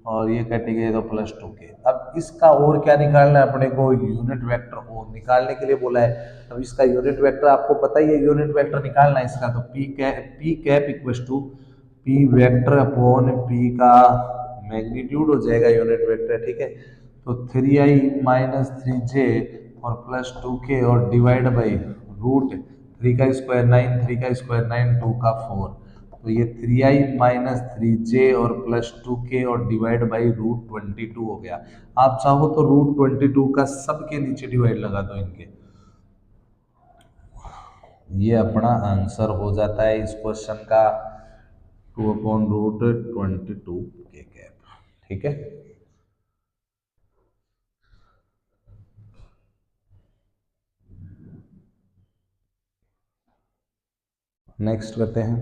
और ये कट गए तो प्लस 2k। अब इसका और क्या निकालना है अपने को, यूनिट वेक्टर और निकालने के लिए बोला है। अब इसका यूनिट वेक्टर आपको पता ही है, यूनिट वेक्टर निकालना है इसका, तो P cap equals to P vector upon P का मैग्नीट्यूड हो जाएगा यूनिट वेक्टर, ठीक है। तो 3i माइनस 3j और प्लस 2k और डिवाइड बाई रूट 3 का स्क्वायर 9, 3 का स्क्वायर 9, 2 का 4, तो ये 3i माइनस 3j और प्लस 2k और डिवाइड बाई रूट 22 हो गया। आप चाहो तो रूट 22 का सबके नीचे डिवाइड लगा दो इनके, ये अपना आंसर हो जाता है इस क्वेश्चन का 2 अपॉन रूट 22 के कैप, ठीक है। नेक्स्ट करते हैं।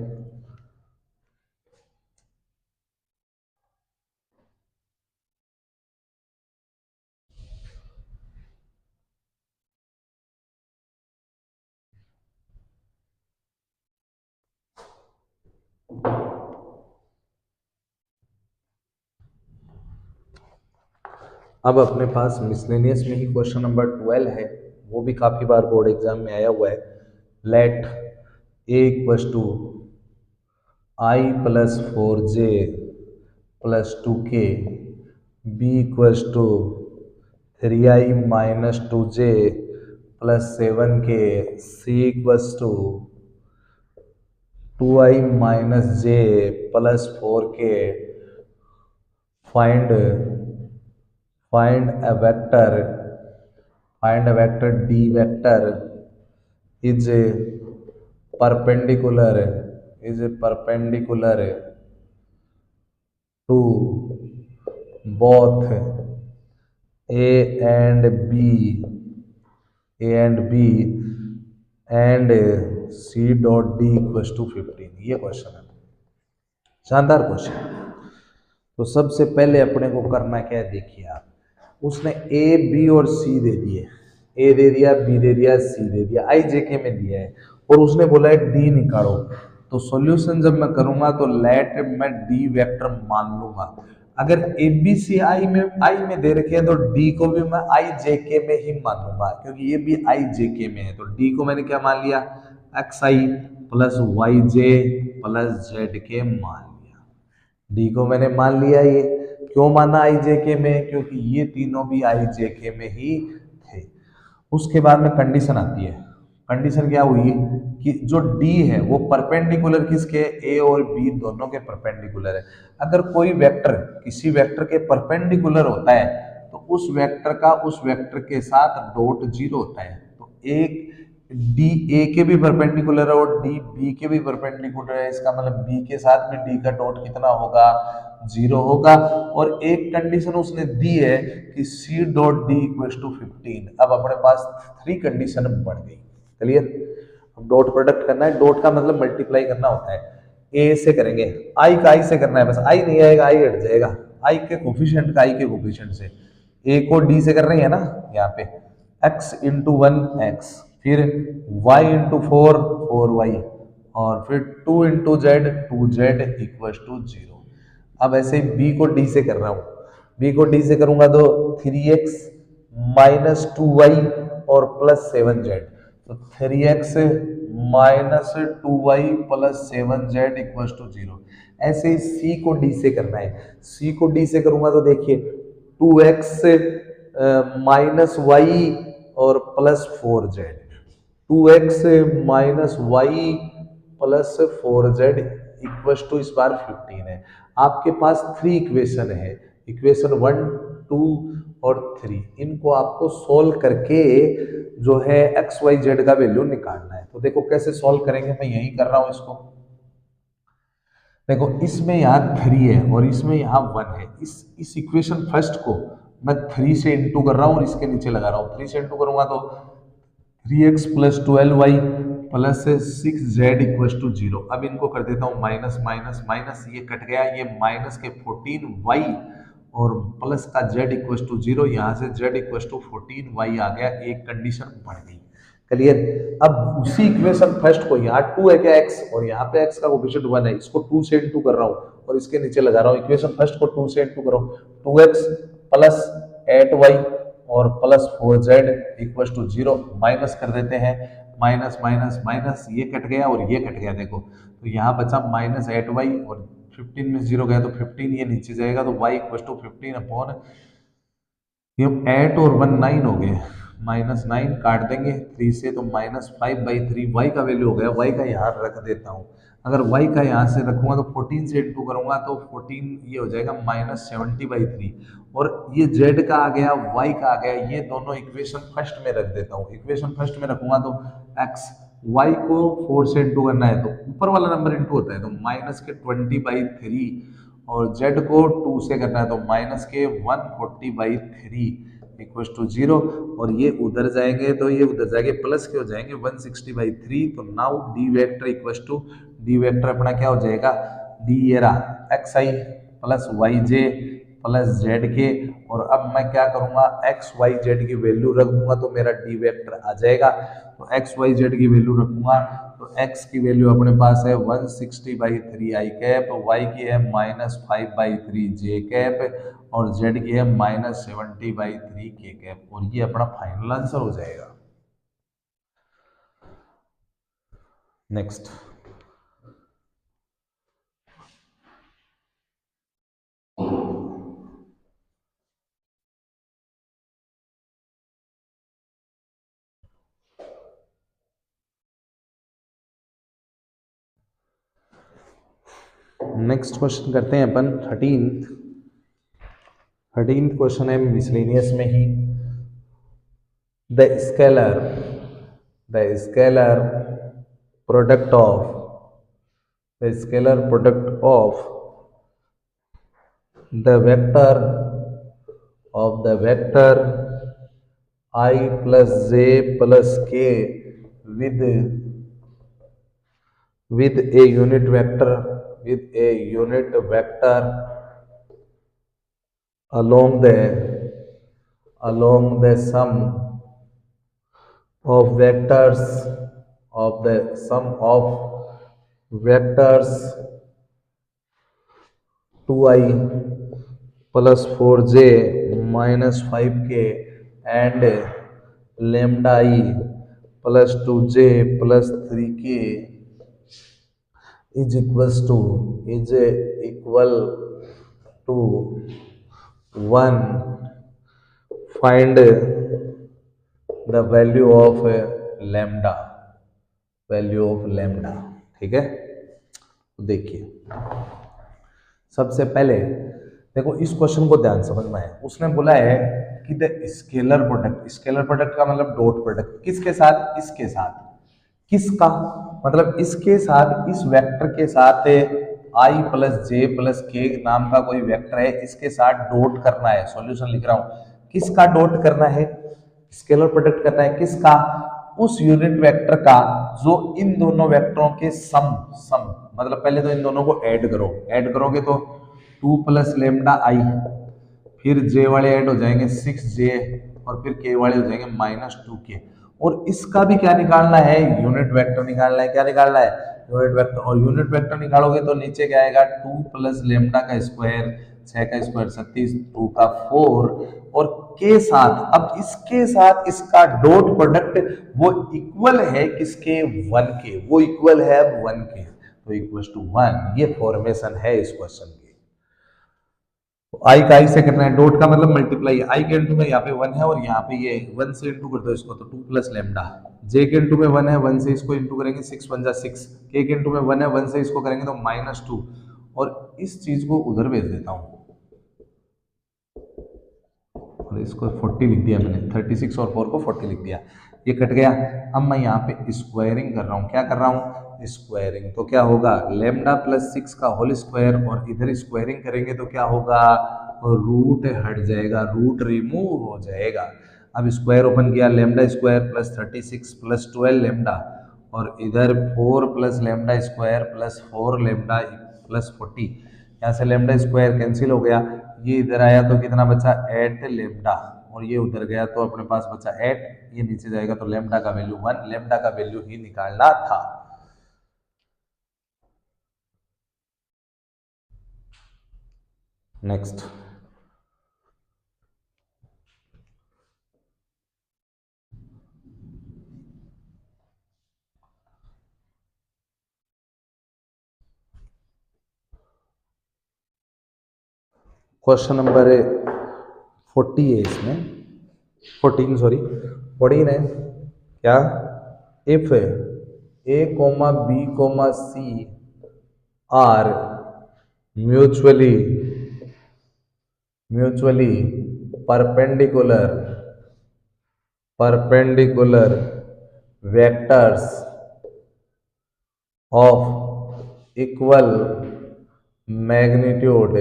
अब अपने पास मिसलेनियस में ही क्वेश्चन नंबर 12 है, वो भी काफ़ी बार बोर्ड एग्जाम में आया हुआ है। Let A equals to I plus 4j plus 2k, B equals to 3i minus 2j plus 7k, C equals to 2i minus j plus 4k, find find a vector d vector is a perpendicular to both a and b and c dot d equals to 15। ये question है, शानदार question. तो सबसे पहले अपने को करना क्या है, देखिए आप, उसने ए बी और सी दे दिए, ए दे दिया, बी दे दिया, सी दे दिया, आई जे के में दिया है, और उसने बोला है डी निकालो। तो सॉल्यूशन जब मैं करूंगा तो लेट मैं डी वेक्टर मान लूंगा। अगर ए बी सी आई में दे रखे हैं तो डी को भी मैं आई जे के में ही मानूंगा, क्योंकि ये भी आई जे के में है। तो डी को मैंने क्या मान लिया, x I plus Y J plus Z के मान लिया। डी को मैंने मान लिया, ये क्यों माना आई जे के में, क्योंकि ये तीनों भी आई जे के में ही थे। उसके बाद में कंडीशन आती है, कंडीशन क्या हुई कि जो डी है वो परपेंडिकुलर किसके, ए और बी दोनों के परपेंडिकुलर है। अगर कोई वेक्टर किसी वेक्टर के परपेंडिकुलर होता है तो उस वेक्टर का उस वेक्टर के साथ डॉट जीरो होता है। तो एक डी ए के भी परपेंडिकुलर है और डी बी के भी परपेंडिकुलर है, इसका मतलब बी के साथ में डी का डॉट कितना होगा, जीरो होगा। और एक कंडीशन उसने दी है कि C dot D equals to 15। अब अपने पास 3 कंडीशन बढ़ गई, क्लियर। अब डॉट प्रोडक्ट करना है, डॉट का मतलब मल्टीप्लाई करना होता है, ए से करेंगे, आई का आई से करना है, बस आई नहीं आएगा आई हट जाएगा, आई के कोफिशिएंट का आई के कोफिशिएंट से, ए को डी से कर रही है ना यहाँ पे, x इंटू 1x, फिर y इंटू 4y, और फिर 2 into Z 2z equal to 0। अब ऐसे b को d से कर रहा हूँ, b को d से करूंगा तो 3x माइनस 2y और प्लस 7z। तो 3x minus 2y plus 7z equal to 0। ऐसे ही c को d से करना है। c को d से करूंगा तो देखिए 2x माइनस वाई और plus 4z। 2x minus Y plus 4z equal to इस बार 15 है। आपके पास 3 इक्वेशन है, इक्वेशन 1, 2 और 3। इनको आपको सोल्व करके जो है एक्स वाई जेड का वैल्यू निकालना है। तो देखो कैसे सोल्व करेंगे, मैं यही कर रहा हूं इसको। देखो इसमें यहाँ 3 है और इसमें यहाँ 1 है। इस इक्वेशन फर्स्ट को मैं 3 से इंटू कर रहा हूँ और इसके नीचे लगा रहा हूँ। 3 से इंटू करूंगा तो 3x plus 12y plus 6z equal to 0। अब इनको कर देता हूँ माइनस माइनस माइनस, ये कट गया, ये माइनस के 14y और प्लस का z इक्वल टू 0। यहाँ से z इक्वल टू 14y आ गया, एक कंडीशन बढ़ गई। क्लियर। अब उसी इक्वेशन फर्स्ट को, यहाँ 2 है क्या x और यहाँ पे x का कोएफिशिएंट 1 है, इसको 2 से इंटू कर रहा हूँ और इसके नीचे लगा रहा हूँ। इक्वेशन फर्स्ट को 2 से इंटू कर रहा हूँ, 2x प्लस 8y और plus 4z equal to 0। Minus कर देते हैं, माइनस माइनस माइनस, ये कट गया और ये कट गया। देखो तो यहाँ बचा माइनस 8y और 15 में 0 गया तो 15, ये नीचे जाएगा तो y इक्वल टू 15 अपॉन ये 8 और 1 9 हो गए, माइनस 9 काट देंगे 3 से तो माइनस 5/3 y का वैल्यू हो गया। y का यहाँ रख देता हूँ। अगर y का यहाँ से रखूंगा तो 14 से इंटू करूंगा तो 14 ये हो जाएगा माइनस 70/3 और ये z का आ गया, y का आ गया। ये दोनों इक्वेशन फर्स्ट में रख देता हूँ। इक्वेशन फर्स्ट में रखूंगा तो x y को 4 से इंटू करना है तो ऊपर वाला नंबर इंटू होता है तो माइनस के 20/3 और z को 2 से करना है तो माइनस के 140/3 इक्वल टू 0 और ये उधर जाएंगे तो ये उधर जाएंगे प्लस के हो जाएंगे 160/3। तो now D vector equal to, D vector अपना क्या हो जाएगा, डी ये रहा X I plus Y J plus Z K. और अब मैं क्या करूंगा, एक्स वाई जेड की वैल्यू रख दूंगा तो मेरा डी वेक्टर आ जाएगा। तो एक्स वाई जेड की वैल्यू रखूंगा तो एक्स की वैल्यू अपने पास है 160/3 आई कैप, वाई की है -5/3 जे कैप और जेड की है -70/3 के कैप। और ये अपना फाइनल आंसर हो जाएगा। नेक्स्ट नेक्स्ट क्वेश्चन करते हैं अपन 13th क्वेश्चन है मिसलेनियस में ही। The scalar product of the vector I plus j plus k with a unit vector along the sum of vectors 2i plus 4j minus 5k and lambda I plus 2j plus 3k is equal to 1. Find the value of lambda। ठीक है। तो देखिए सबसे पहले देखो इस question को ध्यान समझना है। उसने बोला है कि द स्केलर प्रोडक्ट का मतलब डॉट प्रोडक्ट किसके साथ, इसके साथ। किसका मतलब इसके साथ, इस वेक्टर के साथ i प्लस जे प्लस के नाम का कोई वेक्टर है, इसके साथ डॉट करना है। सॉल्यूशन लिख रहा हूं, किसका डॉट करना है, स्केलर प्रोडक्ट करना है किसका, उस यूनिट वेक्टर का जो इन दोनों वेक्टरों के सम मतलब पहले तो इन दोनों को ऐड करोगे तो 2 प्लस लेमडा आई, फिर जे वाले ऐड हो जाएंगे 6j और फिर के वाले हो जाएंगे -2k। और इसका भी क्या निकालना है, यूनिट वेक्टर निकालना है। क्या निकालना है, यूनिट वेक्टर। और यूनिट वेक्टर निकालोगे तो नीचे क्या आएगा 2 प्लस लेमडा का स्क्वायर, 6 का स्क्वायर 36, 2 का 4 और के साथ, अब इसके साथ इसका डॉट प्रोडक्ट वो इक्वल है किसके, 1 के, वो इक्वल है अब 1 के, तो इक्वल टू 1। ये फॉर्मेशन है इस क्वेश्चन की। आई का आई से करना है, डॉट का मतलब मल्टीप्लाई, आई के इंटू में यहाँ पे 1 है और यहाँ पे ये 1 से इंटू कर दो इसको तो 2 प्लस लेमडा। जे के इंटू में 1 है, 1 से इसको इंटू करेंगे 6 1 जा 6, के इंटू में 1 है, 1 से इसको करेंगे तो -2, और इस चीज को उधर भेज देता हूँ और इसको 40 लिख दिया मैंने, 36 और 4 को 40 लिख दिया, ये कट गया। अब मैं यहाँ पे स्क्वायरिंग कर रहा हूँ, क्या कर रहा हूँ, स्क्वायरिंग, तो क्या होगा लेमडा प्लस 6 का होल स्क्वायर, और इधर स्क्वायरिंग करेंगे तो क्या होगा, रूट हट जाएगा, रूट रिमूव हो जाएगा। अब स्क्वायर ओपन किया, lambda square plus 36 plus 12 lambda, और इधर 4 plus lambda square plus 4 lambda plus 40, यहाँ से लेमडा स्क्वायर कैंसिल हो गया, ये इधर आया तो कितना बचा 8 लेमडा, और ये उधर गया तो अपने पास बचा 8, ये नीचे जाएगा तो लेमडा का वैल्यू 1, लेमडा का वैल्यू ही निकालना था। नेक्स्ट क्वेश्चन नंबर 40 है इसमें, 14 सॉरी 14 है क्या, if A comma B comma C are mutually perpendicular vectors of equal magnitude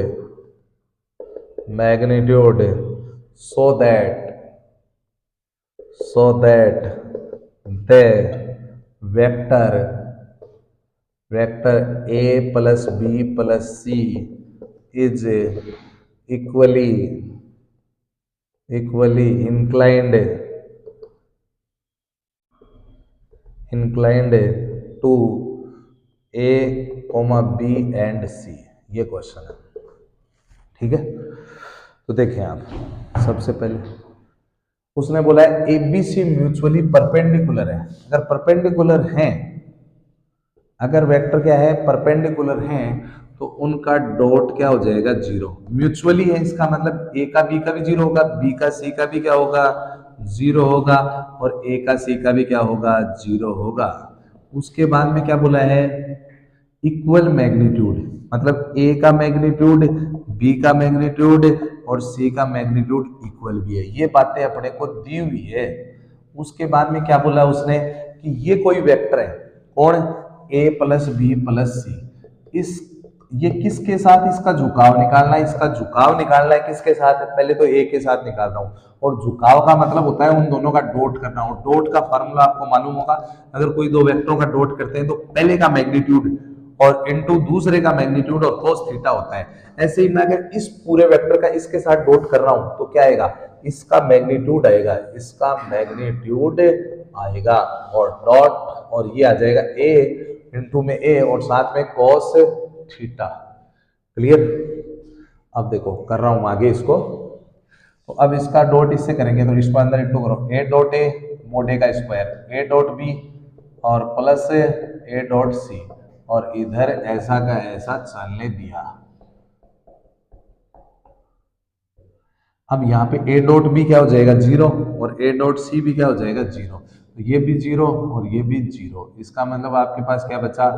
so that the vector a plus b plus c is equally inclined to a, b and c, ये question है, ठीक है। तो देखें आप, सबसे पहले उसने बोला है A B C mutually perpendicular है, अगर परपेंडिकुलर हैं, अगर वेक्टर क्या है परपेंडिकुलर हैं, तो उनका डॉट क्या हो जाएगा 0, म्यूचुअली है इसका मतलब ए का बी का भी 0 होगा, बी का सी का भी क्या होगा 0 होगा, और ए का सी का भी क्या होगा 0 होगा। उसके बाद में क्या बोला है इक्वल मैग्नीट्यूड, मतलब ए का मैग्नीट्यूड, बी का मैग्नीट्यूड और सी का मैग्नीट्यूड इक्वल भी है, ये बातें अपने को दी हुई है। उसके बाद में क्या बोला उसने कि ये कोई वेक्टर है, कौन, ए प्लस बी प्लस सी, इस ये किसके साथ इसका झुकाव निकालना है, इसका झुकाव निकालना है किसके साथ, पहले तो ए के साथ निकाल रहा हूं, और झुकाव का मतलब होता है उन दोनों का डॉट करना, और डॉट का फार्मूला आपको मालूम होगा, अगर कोई दो वेक्टरों का डॉट करते हैं तो पहले का मैग्नीट्यूड और इनटू दूसरे का मैग्नीट्यूड और cos थीटा होता है। ऐसे ही मैं अगर इस पूरे वेक्टर का इसके साथ डॉट कर रहा हूं तो क्या आएगा, इसका मैग्नीट्यूड आएगा, इसका मैग्नीट्यूड आएगा, और डॉट, और ये आ जाएगा a इंटू में a और साथ में cos थीटा। क्लियर। अब देखो कर रहा हूं आगे इसको, तो अब इसका डॉट इससे करेंगे तो इसको अंदर इंटू करो, a dot a mode a का स्क्वायर, a डॉट b और प्लस a डॉट c, और इधर ऐसा का ऐसा चलने दिया। अब यहाँ पे a डॉट बी क्या हो जाएगा 0 और a डॉट सी भी क्या हो जाएगा 0, तो ये भी 0 और ये भी 0, इसका मतलब आपके पास क्या बचा,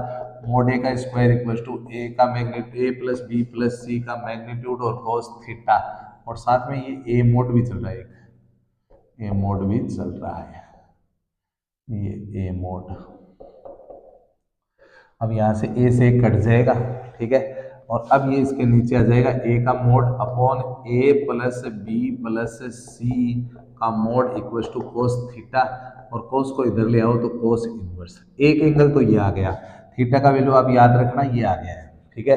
मोड a का स्क्वायर इक्वल टू a का magnitude a plus B plus C का मैग्नीट्यूड और cos थीटा, और साथ में ये a मोड भी चल रहा है, a मोड भी चल रहा है, ये a मोड। अब यहाँ से a से कट जाएगा, ठीक है, और अब ये इसके नीचे आ जाएगा a का mod upon a plus B plus C का mod equal to cos theta, और cos को इधर ले आओ तो cos इनवर्स, एक एंगल तो ये आ गया, थीटा का वैल्यू आप याद रखना ये आ गया है, ठीक है।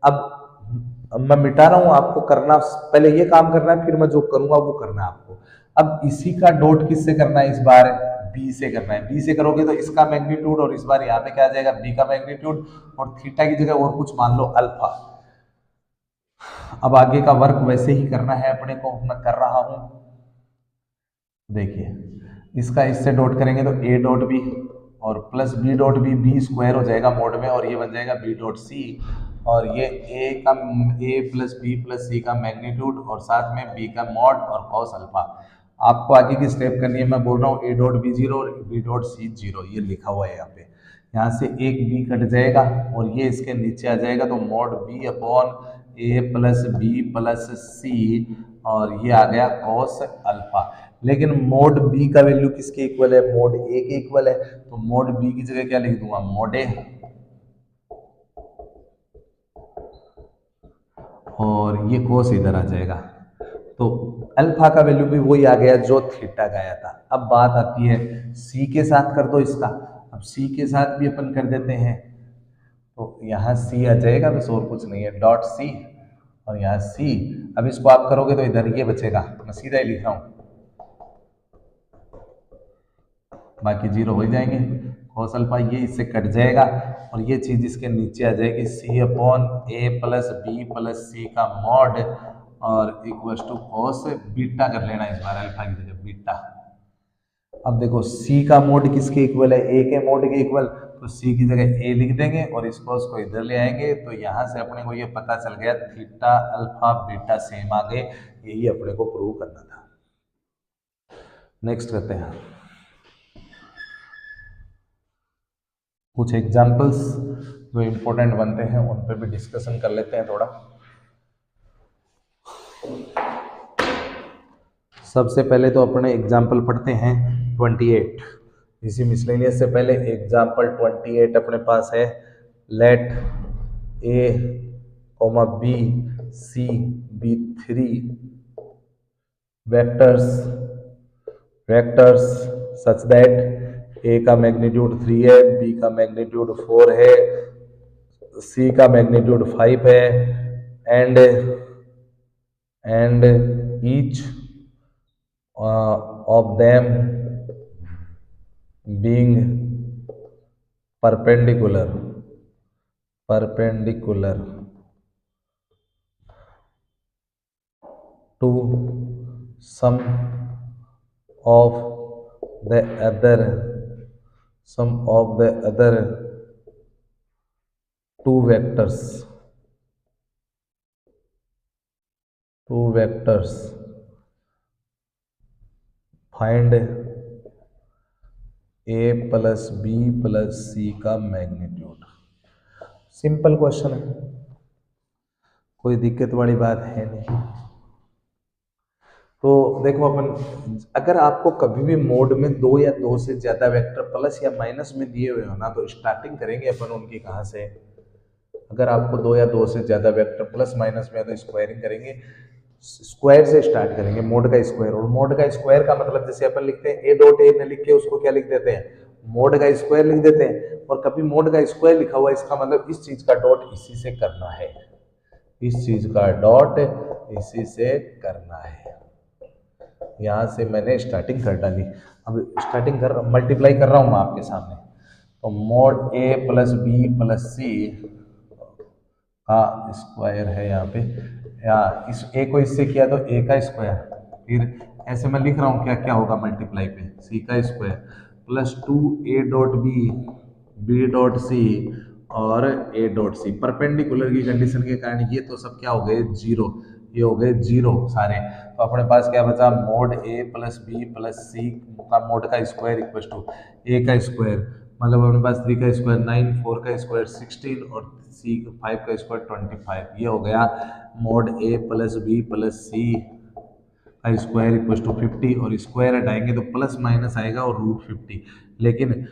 अब मैं मिटा रहा हूँ, आपको करना पहले ये काम करना है, फिर मैं जो करूंगा वो करना है आपको। अब इसी का डॉट किससे करना है, इस बार बी से करना है, बी से करोगे तो इसका मैग्नीट्यूड, और इस बार यहाँ पे क्या आ जाएगा बी का मैग्नीट्यूड, और थीटा की जगह और कुछ मान लो अल्फा, अब आगे का वर्क वैसे ही करना है अपने को, मैं कर रहा हूं। देखिए इसका इससे डॉट करेंगे तो ए डॉट बी और plus B dot B, B square हो जाएगा मोड में और ये बन जाएगा बी डॉट सी। और ये A plus B plus C का मैग्नीट्यूड और साथ में बी का मॉड और कॉस अल्फा। आपको आगे की स्टेप करनी है, मैं बोल रहा हूँ ए डॉट बी जीरो और बी डॉट सी जीरो, ये लिखा हुआ है यहाँ पे। यहाँ से एक बी कट जाएगा और ये इसके नीचे आ जाएगा, तो मॉड बी अपॉन ए प्लस बी प्लस सी और ये आ गया कॉस अल्फा। लेकिन मोड बी का वैल्यू किसके इक्वल है, मोड ए के इक्वल है, तो मोड बी की जगह क्या लिख दूंगा, मोड ए, और ये कोस इधर आ जाएगा। तो अल्फा का वैल्यू भी वही आ गया जो थीटा का आया था। अब बात आती है सी के साथ कर दो इसका। अब सी के साथ भी अपन कर देते हैं, तो यहाँ सी आ जाएगा, बस और कुछ नहीं है, डॉट सी और यहाँ सी। अब इसको आप करोगे तो इधर ये बचेगा, मैं सीधा ही लिख रहा हूँ, बाकी जीरो हो जाएंगे। कॉस अल्फा ये इससे कट जाएगा और ये चीज इसके नीचे आ जाएगी, सी अपॉन ए प्लस बी प्लस सी का मॉड और इक्वल्स टू कॉस बीटा कर लेना इस बार, अल्फा की जगह बीटा। अब देखो सी का मोड किसके इक्वल है, ए के मोड के इक्वल, तो सी की जगह ए लिख देंगे और इस कॉस को इधर ले आएंगे, तो यहाँ से अपने को ये पता चल गया थीटा अल्फा बीटा सेम आ गए। यही अपने को प्रूव करना था। नेक्स्ट करते हैं कुछ एग्जाम्पल्स जो इम्पोर्टेंट बनते हैं उन पे भी डिस्कशन कर लेते हैं थोड़ा। सबसे पहले तो अपने एग्जाम्पल पढ़ते हैं 28। इसी मिसलेनियस से पहले एग्जाम्पल 28 अपने पास है, let A comma B C be three vectors such that A का मैग्नीट्यूड 3 है, बी का मैग्नीट्यूड 4 है, सी का मैग्नीट्यूड 5 है, and each of them being perpendicular to some of the other two vectors, find a plus B plus C का magnitude. Simple question है, कोई दिक्कत वाली बात है नहीं। तो देखो अपन, अगर आपको कभी भी मोड में दो या दो से ज्यादा वेक्टर प्लस या माइनस में दिए हुए हो ना, तो स्टार्टिंग करेंगे अपन उनकी कहाँ से। अगर आपको दो या दो से ज्यादा वेक्टर प्लस माइनस में है तो स्क्वायरिंग करेंगे, स्क्वायर से स्टार्ट करेंगे, मोड का स्क्वायर। और मोड का स्क्वायर का मतलब जैसे अपन लिखते हैं ए डॉट ए न लिख के उसको क्या लिख देते हैं, मोड का स्क्वायर लिख देते हैं। और कभी मोड का स्क्वायर लिखा हुआ इसका मतलब इस चीज का डॉट इसी से करना है, इस चीज का डॉट इसी से करना है। यहाँ से मैंने स्टार्टिंग कर डाली, अब स्टार्टिंग कर मल्टीप्लाई कर रहा हूँ मैं आपके सामने। तो mode A plus B plus C का स्क्वायर है यहाँ पे, या इस ए को इससे किया तो ए का स्क्वायर, फिर ऐसे मैं लिख रहा हूँ क्या क्या होगा मल्टीप्लाई पे, सी का square plus 2 A dot B B dot C और ए डॉट सी। परपेंडिकुलर की कंडीशन के कारण ये तो सब क्या हो गए, जीरो, ये हो गए जीरो सारे। तो अपने पास क्या बचा, mode A plus B plus C का मोड का स्क्वायर इक्वल टू ए का स्क्वायर, मतलब अपने पास 3 का स्क्वायर 9, 4 का स्क्वायर 16 और सी 5 का स्क्वायर 25। ये हो गया mode A plus B plus C का स्क्वायर इक्वल टू 50, और स्क्वायर हटाएंगे तो प्लस माइनस आएगा और √50। लेकिन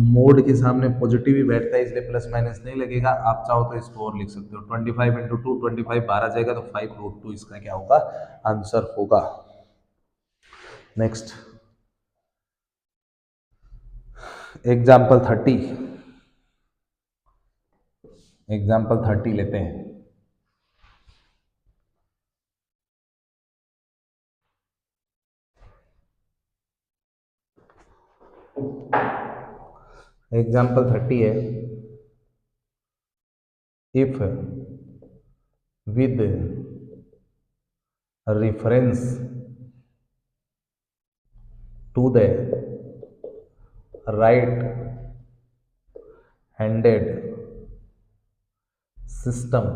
मोड के सामने पॉजिटिव ही बैठता है इसलिए प्लस माइनस नहीं लगेगा। आप चाहो तो इसको और लिख सकते हो, 25 इंटू 2 25 बाहर आ जाएगा तो 5√2 इसका क्या होगा, आंसर होगा। नेक्स्ट एग्जाम्पल 30 लेते हैं। एग्जाम्पल 30 है, if with reference to the right handed system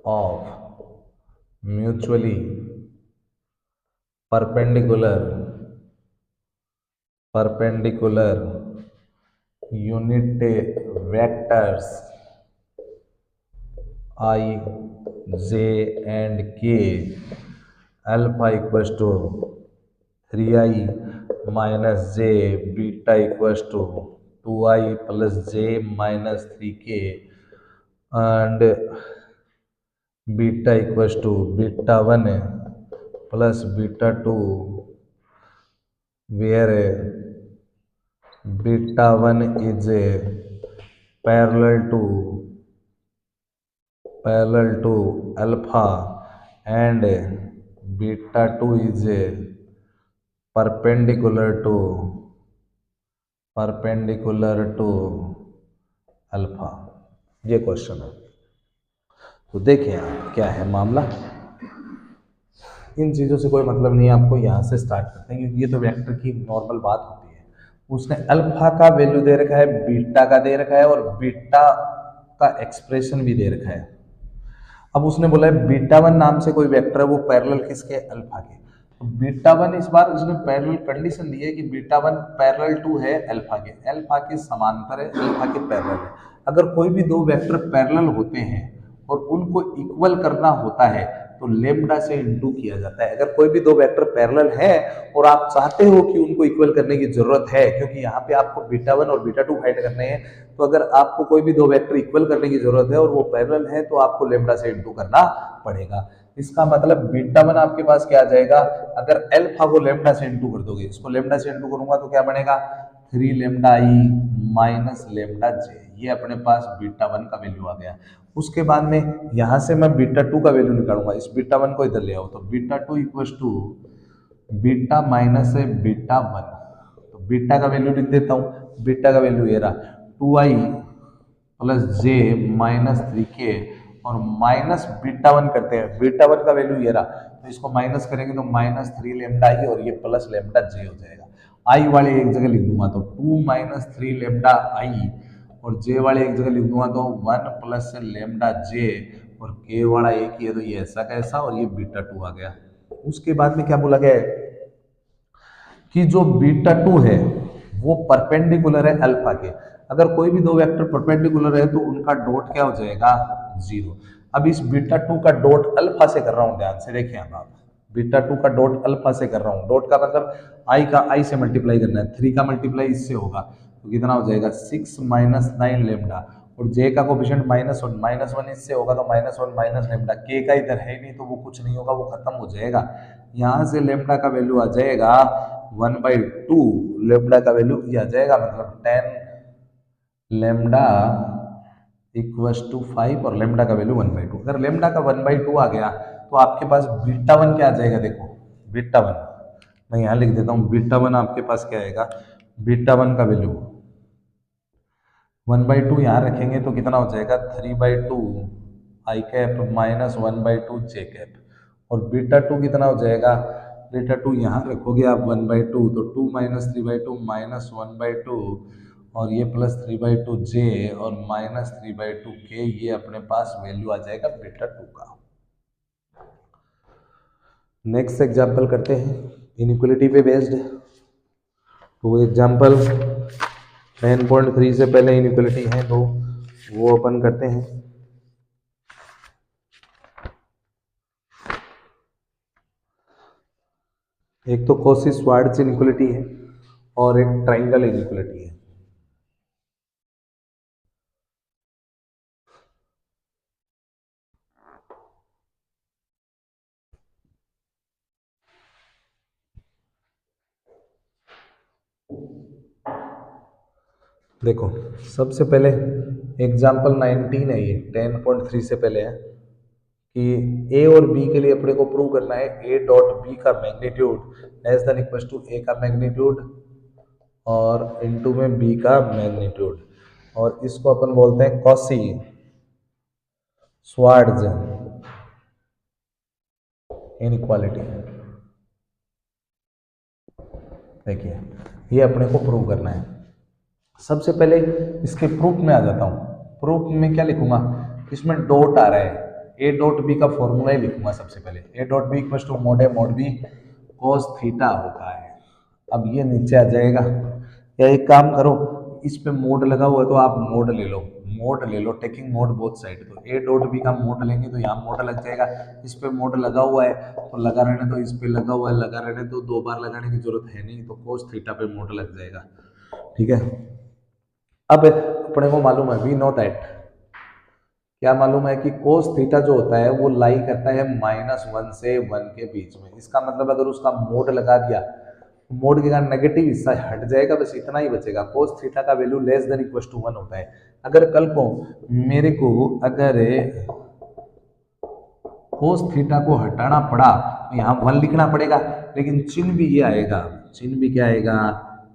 of mutually perpendicular unit vectors I, j and k alpha equals to 3i minus j, beta equals to 2i plus j minus 3k, and beta equals to beta 1 plus beta 2, where beta 1 is parallel to alpha and beta 2 is perpendicular to alpha. ये question है। तो देखिए आप क्या है मामला, इन चीज़ों से कोई मतलब नहीं है, आपको यहाँ से स्टार्ट करते हैं क्योंकि ये तो वेक्टर की नॉर्मल बात होती है। उसने अल्फा का वैल्यू दे रखा है, बीटा का दे रखा है और बीटा का एक्सप्रेशन भी दे रखा है। अब उसने बोला है बीटा 1 नाम से कोई वेक्टर है, वो पैरेलल किसके, अल्फा के। तो बीटा 1 इस बार उसने पैरेलल कंडीशन दी है कि बीटा 1 पैरेलल टू है अल्फा के समांतर है, अल्फा के पैरेलल है। अगर कोई भी दो वेक्टर पैरेलल होते हैं और उनको इक्वल करना होता है तो लेम्डा से इंटू किया जाता है। अगर कोई भी दो वेक्टर पैरेलल है और आप चाहते हो कि उनको इक्वल करने की जरूरत है, क्योंकि यहाँ पे आपको बीटा 1 और बीटा 2 फाइंड करने हैं, तो अगर आपको कोई भी दो वेक्टर इक्वल करने की जरूरत है और वो पैरेलल है तो आपको लेम्डा से इंटू करना पड़ेगा। इसका मतलब बीटा 1 आपके पास क्या आ जाएगा, अगर अल्फा को लेम्डा से इंटू कर दोगे, इसको लेम्डा से इंटू करूंगा तो क्या बनेगा, 3 लेम्डा आई माइनस लेम्डा जे। ये अपने पास बीटा 1 का वैल्यू आ गया। उसके बाद में यहां से मैं बीटा 2 का वैल्यू निकालूंगा, इस बीटा 1 को इधर ले आओ, तो beta 2 equals to beta minus beta 1। तो बीटा का वैल्यू लिख देता हूं, बीटा का वैल्यू ये रहा 2i प्लस जे माइनस 3k और माइनस बीटा 1 करते हैं, बीटा 1 का वैल्यू ये रहा, तो इसको माइनस करेंगे तो माइनस 3 लेम्डा आई और ये प्लस लेम्डा जे हो जाएगा। आई वाले एक जगह लिख दूंगा तो 2 माइनस 3 लेम्डा आई और जे वाले एक जगह लिख दूंगा तो 1 प्लस लेम्डा जे और के वाला एक ही है तो ये ऐसा का ऐसा और ये बीटा 2 आ गया। उसके बाद में क्या बोला गया है कि जो बीटा 2 है वो परपेंडिकुलर है अल्फा के। अगर कोई भी दो वेक्टर परपेंडिकुलर है तो उनका डॉट क्या हो जाएगा, 0। अब इस बीटा 2 का डॉट अल्फा से कर रहा हूं, ध्यान से देखिए आप बीटा 2 का डॉट अल्फा से कर रहा हूं। डॉट का मतलब आई का आई से मल्टीप्लाई करना है, 3 का मल्टीप्लाई इससे होगा तो कितना हो जाएगा 6 माइनस 9 लेमडा और जे का कोफिशिएंट -1, -1 इससे होगा तो -1 माइनस लेमडा। के का इधर है नहीं तो वो कुछ नहीं होगा, वो खत्म हो जाएगा। यहाँ से लेमडा का वैल्यू आ जाएगा 1/2, लेमडा का वैल्यू ये आ जाएगा मतलब 10 लेमडा इक्वल्स टू 5 और लेमडा का वैल्यू 1/2। अगर लेमडा का 1/2 आ गया तो आपके पास बीटा 1 क्या आ जाएगा, देखो बीटा 1 मैं यहाँ लिख देता हूँ, बीटा 1 आपके पास क्या आएगा, बीटा 1 का वैल्यू 1/2 यहाँ रखेंगे तो कितना हो जाएगा 3/2 आई कैप माइनस 1/2 जे कैप और बीटा 2 कितना हो जाएगा, बीटा 2 यहाँ रखोगे आप 1/2 तो 2 माइनस 3/2 माइनस 1/2 और ये प्लस 3/2 जे और माइनस 3/2 के, ये अपने पास वैल्यू आ जाएगा बीटा 2 का। नेक्स्ट एग्जाम्पल करते हैं इनइक्वलिटी पे बेस्ड। तो एग्जाम्पल 10.3 से पहले इनइक्वलिटी है तो वो अपन करते हैं। एक तो कॉची-श्वार्ट्ज इनइक्वलिटी है और एक ट्राइंगल इनइक्वलिटी है। देखो सबसे पहले एग्जाम्पल 19 है, ये 10.3 से पहले है कि ए और बी के लिए अपने को प्रूव करना है ए डॉट बी का magnitude less than equal to A का मैग्नीट्यूड और इनटू में बी का मैग्नीट्यूड, और इसको अपन बोलते हैं कॉसी श्वार्ट्ज इनइक्वालिटी। देखिए ये अपने को प्रूव करना है। सबसे पहले इसके प्रूफ में आ जाता हूँ। प्रूफ में क्या लिखूंगा, इसमें डॉट आ रहा है, ए डॉट बी का फॉर्मूला ही लिखूंगा सबसे पहले। A dot B equal to mod A mod B cos theta होता है। अब ये नीचे आ जाएगा, या एक काम करो, इस पे मोड लगा हुआ है तो आप मोड ले लो, मोड ले लो, टेकिंग मोड बोथ साइड। तो ए डॉट बी का मोड लेंगे तो यहाँ मोड लग जाएगा, इस पे मोड लगा हुआ है तो लगा रहने दो, इस पे लगा हुआ है लगा रहने दो, दो बार लगाने की जरूरत है नहीं, तो कोस थीटा पे मोड लग जाएगा। ठीक है, अब अपने को मालूम है, वी नो दैट, क्या मालूम है कि कोस थीटा जो होता है वो लाई करता है -1 से 1 के बीच में। इसका मतलब अगर उसका मोड लगा दिया, मोड के कारण नेगेटिव हिस्सा हट जाएगा, बस इतना ही बचेगा। कोस थीटा का value less than equal to 1 होता है। अगर कल को मेरे को अगर कोस थीटा को हटाना पड़ा तो यहाँ 1 लिखना पड़ेगा, लेकिन चिन्ह भी ये आएगा, चिन्ह भी क्या आएगा,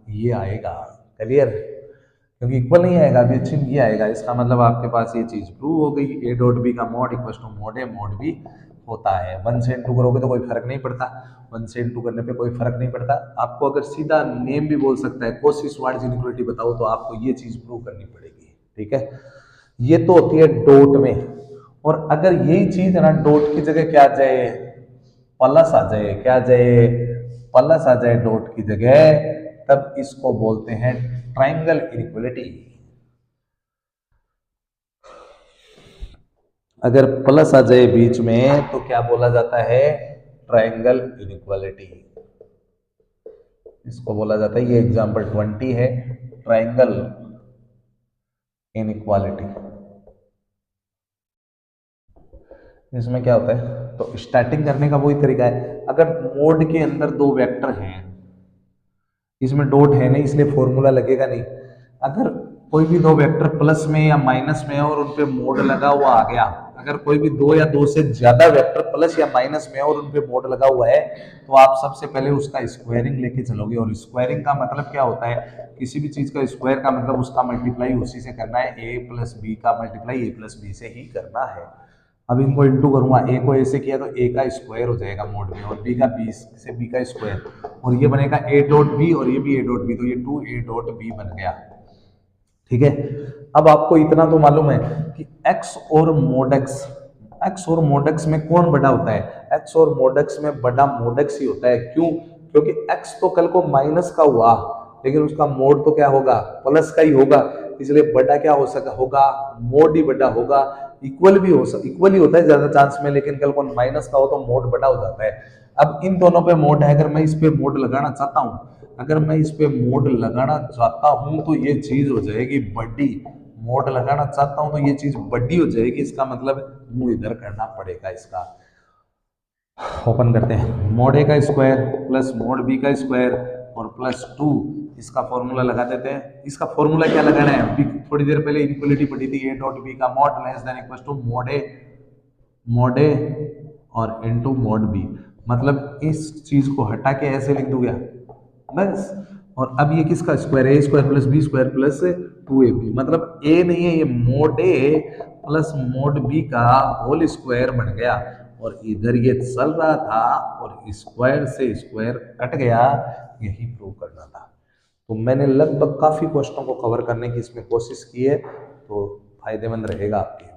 ये आएगा। क्लियर, क्योंकि इक्वल नहीं आएगा, अभी चिन्ह ये आएगा। इसका मतलब आपके पास ये चीज प्रूव हो गई, ए डॉट बी का mod equal to mod A mod B होता है। 1 से इंटू करोगे तो कोई फर्क नहीं पड़ता, 1 से इंटू करने पे कोई फर्क नहीं पड़ता। आपको अगर सीधा नेम भी बोल सकता है, कोसी-श्वार्ट्ज इनइक्वालिटी बताओ, तो आपको ये चीज प्रूव करनी पड़ेगी। ठीक है, ये तो होती है डॉट में। और अगर यही चीज है ना, डॉट की जगह क्या आ जाए, प्लस आ जाए, क्या आ जाए, प्लस आ जाए डॉट की जगह, तब इसको बोलते हैं ट्राइंगल इनइक्वालिटी। अगर प्लस आ जाए बीच में तो क्या बोला जाता है, ट्राइंगल इनइक्वालिटी। इसको बोला जाता है, ये एग्जांपल 20 है, ट्राइंगल इनइक्वालिटी। इसमें क्या होता है, तो स्टार्टिंग करने का वही तरीका है। अगर मोड के अंदर दो वेक्टर हैं, इसमें डॉट है नहीं इसलिए फॉर्मूला लगेगा नहीं। अगर कोई भी दो वेक्टर प्लस में या माइनस में है और उन पे मोड लगा हुआ आ गया, अगर कोई भी दो या दो से ज्यादा वेक्टर प्लस या माइनस में है और उन पे मोड लगा हुआ है, तो आप सबसे पहले उसका स्क्वायरिंग लेके चलोगे। और स्क्वायरिंग का मतलब क्या होता है, किसी भी चीज का स्क्वायर का मतलब उसका मल्टीप्लाई उसी से करना है, ए प्लस बी का मल्टीप्लाई ए प्लस बी से ही करना है। अब इनको इंटू करूंगा, ए को ए से किया तो ए का स्क्वायर हो जाएगा मोड में, और बी का बी से बी का स्क्वायर, और ये बनेगा ए डॉट बी और ये भी ए डॉट बी, तो ये 2a डॉट बी बन गया। ठीक है, अब आपको इतना तो मालूम है कि x और मोड x में कौन बड़ा होता है, x और मोड x में बड़ा मोड x ही होता है। क्यों, क्योंकि x तो कल को माइनस का हुआ, लेकिन उसका मोड तो क्या होगा, प्लस का ही होगा, इसलिए बड़ा क्या हो सका होगा, मोड ही बड़ा होगा। इक्वल भी इक्वल ही होता है ज्यादा चांस में, लेकिन कल को माइनस का हो तो मोड बड़ा हो जाता है। अब इन दोनों पे मोड है, अगर मैं इस पे मोड लगाना चाहता हूँ, अगर मैं इस पे मोड लगाना चाहता हूँ तो ये चीज हो जाएगी बड़ी, मोड लगाना चाहता हूँ तो ये चीज बड़ी हो जाएगी। इसका मतलब मुंह इधर करना पड़ेगा। इसका ओपन करते हैं, मोड ए का स्क्वायर प्लस मोड बी का स्क्वायर और प्लस 2, इसका फॉर्मूला लगा देते हैं। इसका फॉर्मूला क्या लगाना है, अभी थोड़ी देर पहले इनइक्वालिटी पढ़ी थी, ए डॉट बी का mod less than equal to mod A और इनटू मोड बी। मतलब इस चीज को हटा के ऐसे लिख दूंगा बस। और अब ये किसका square, A square plus B square plus 2ab, मतलब ए नहीं है, ये mod A plus mod B का होल स्क्वायर बन गया। और इधर ये चल रहा था और स्क्वायर से स्क्वायर कट गया, यही प्रूव करना था। तो मैंने लगभग काफी क्वेश्चनों को कवर करने की इसमें कोशिश की है, तो फायदेमंद रहेगा आपके।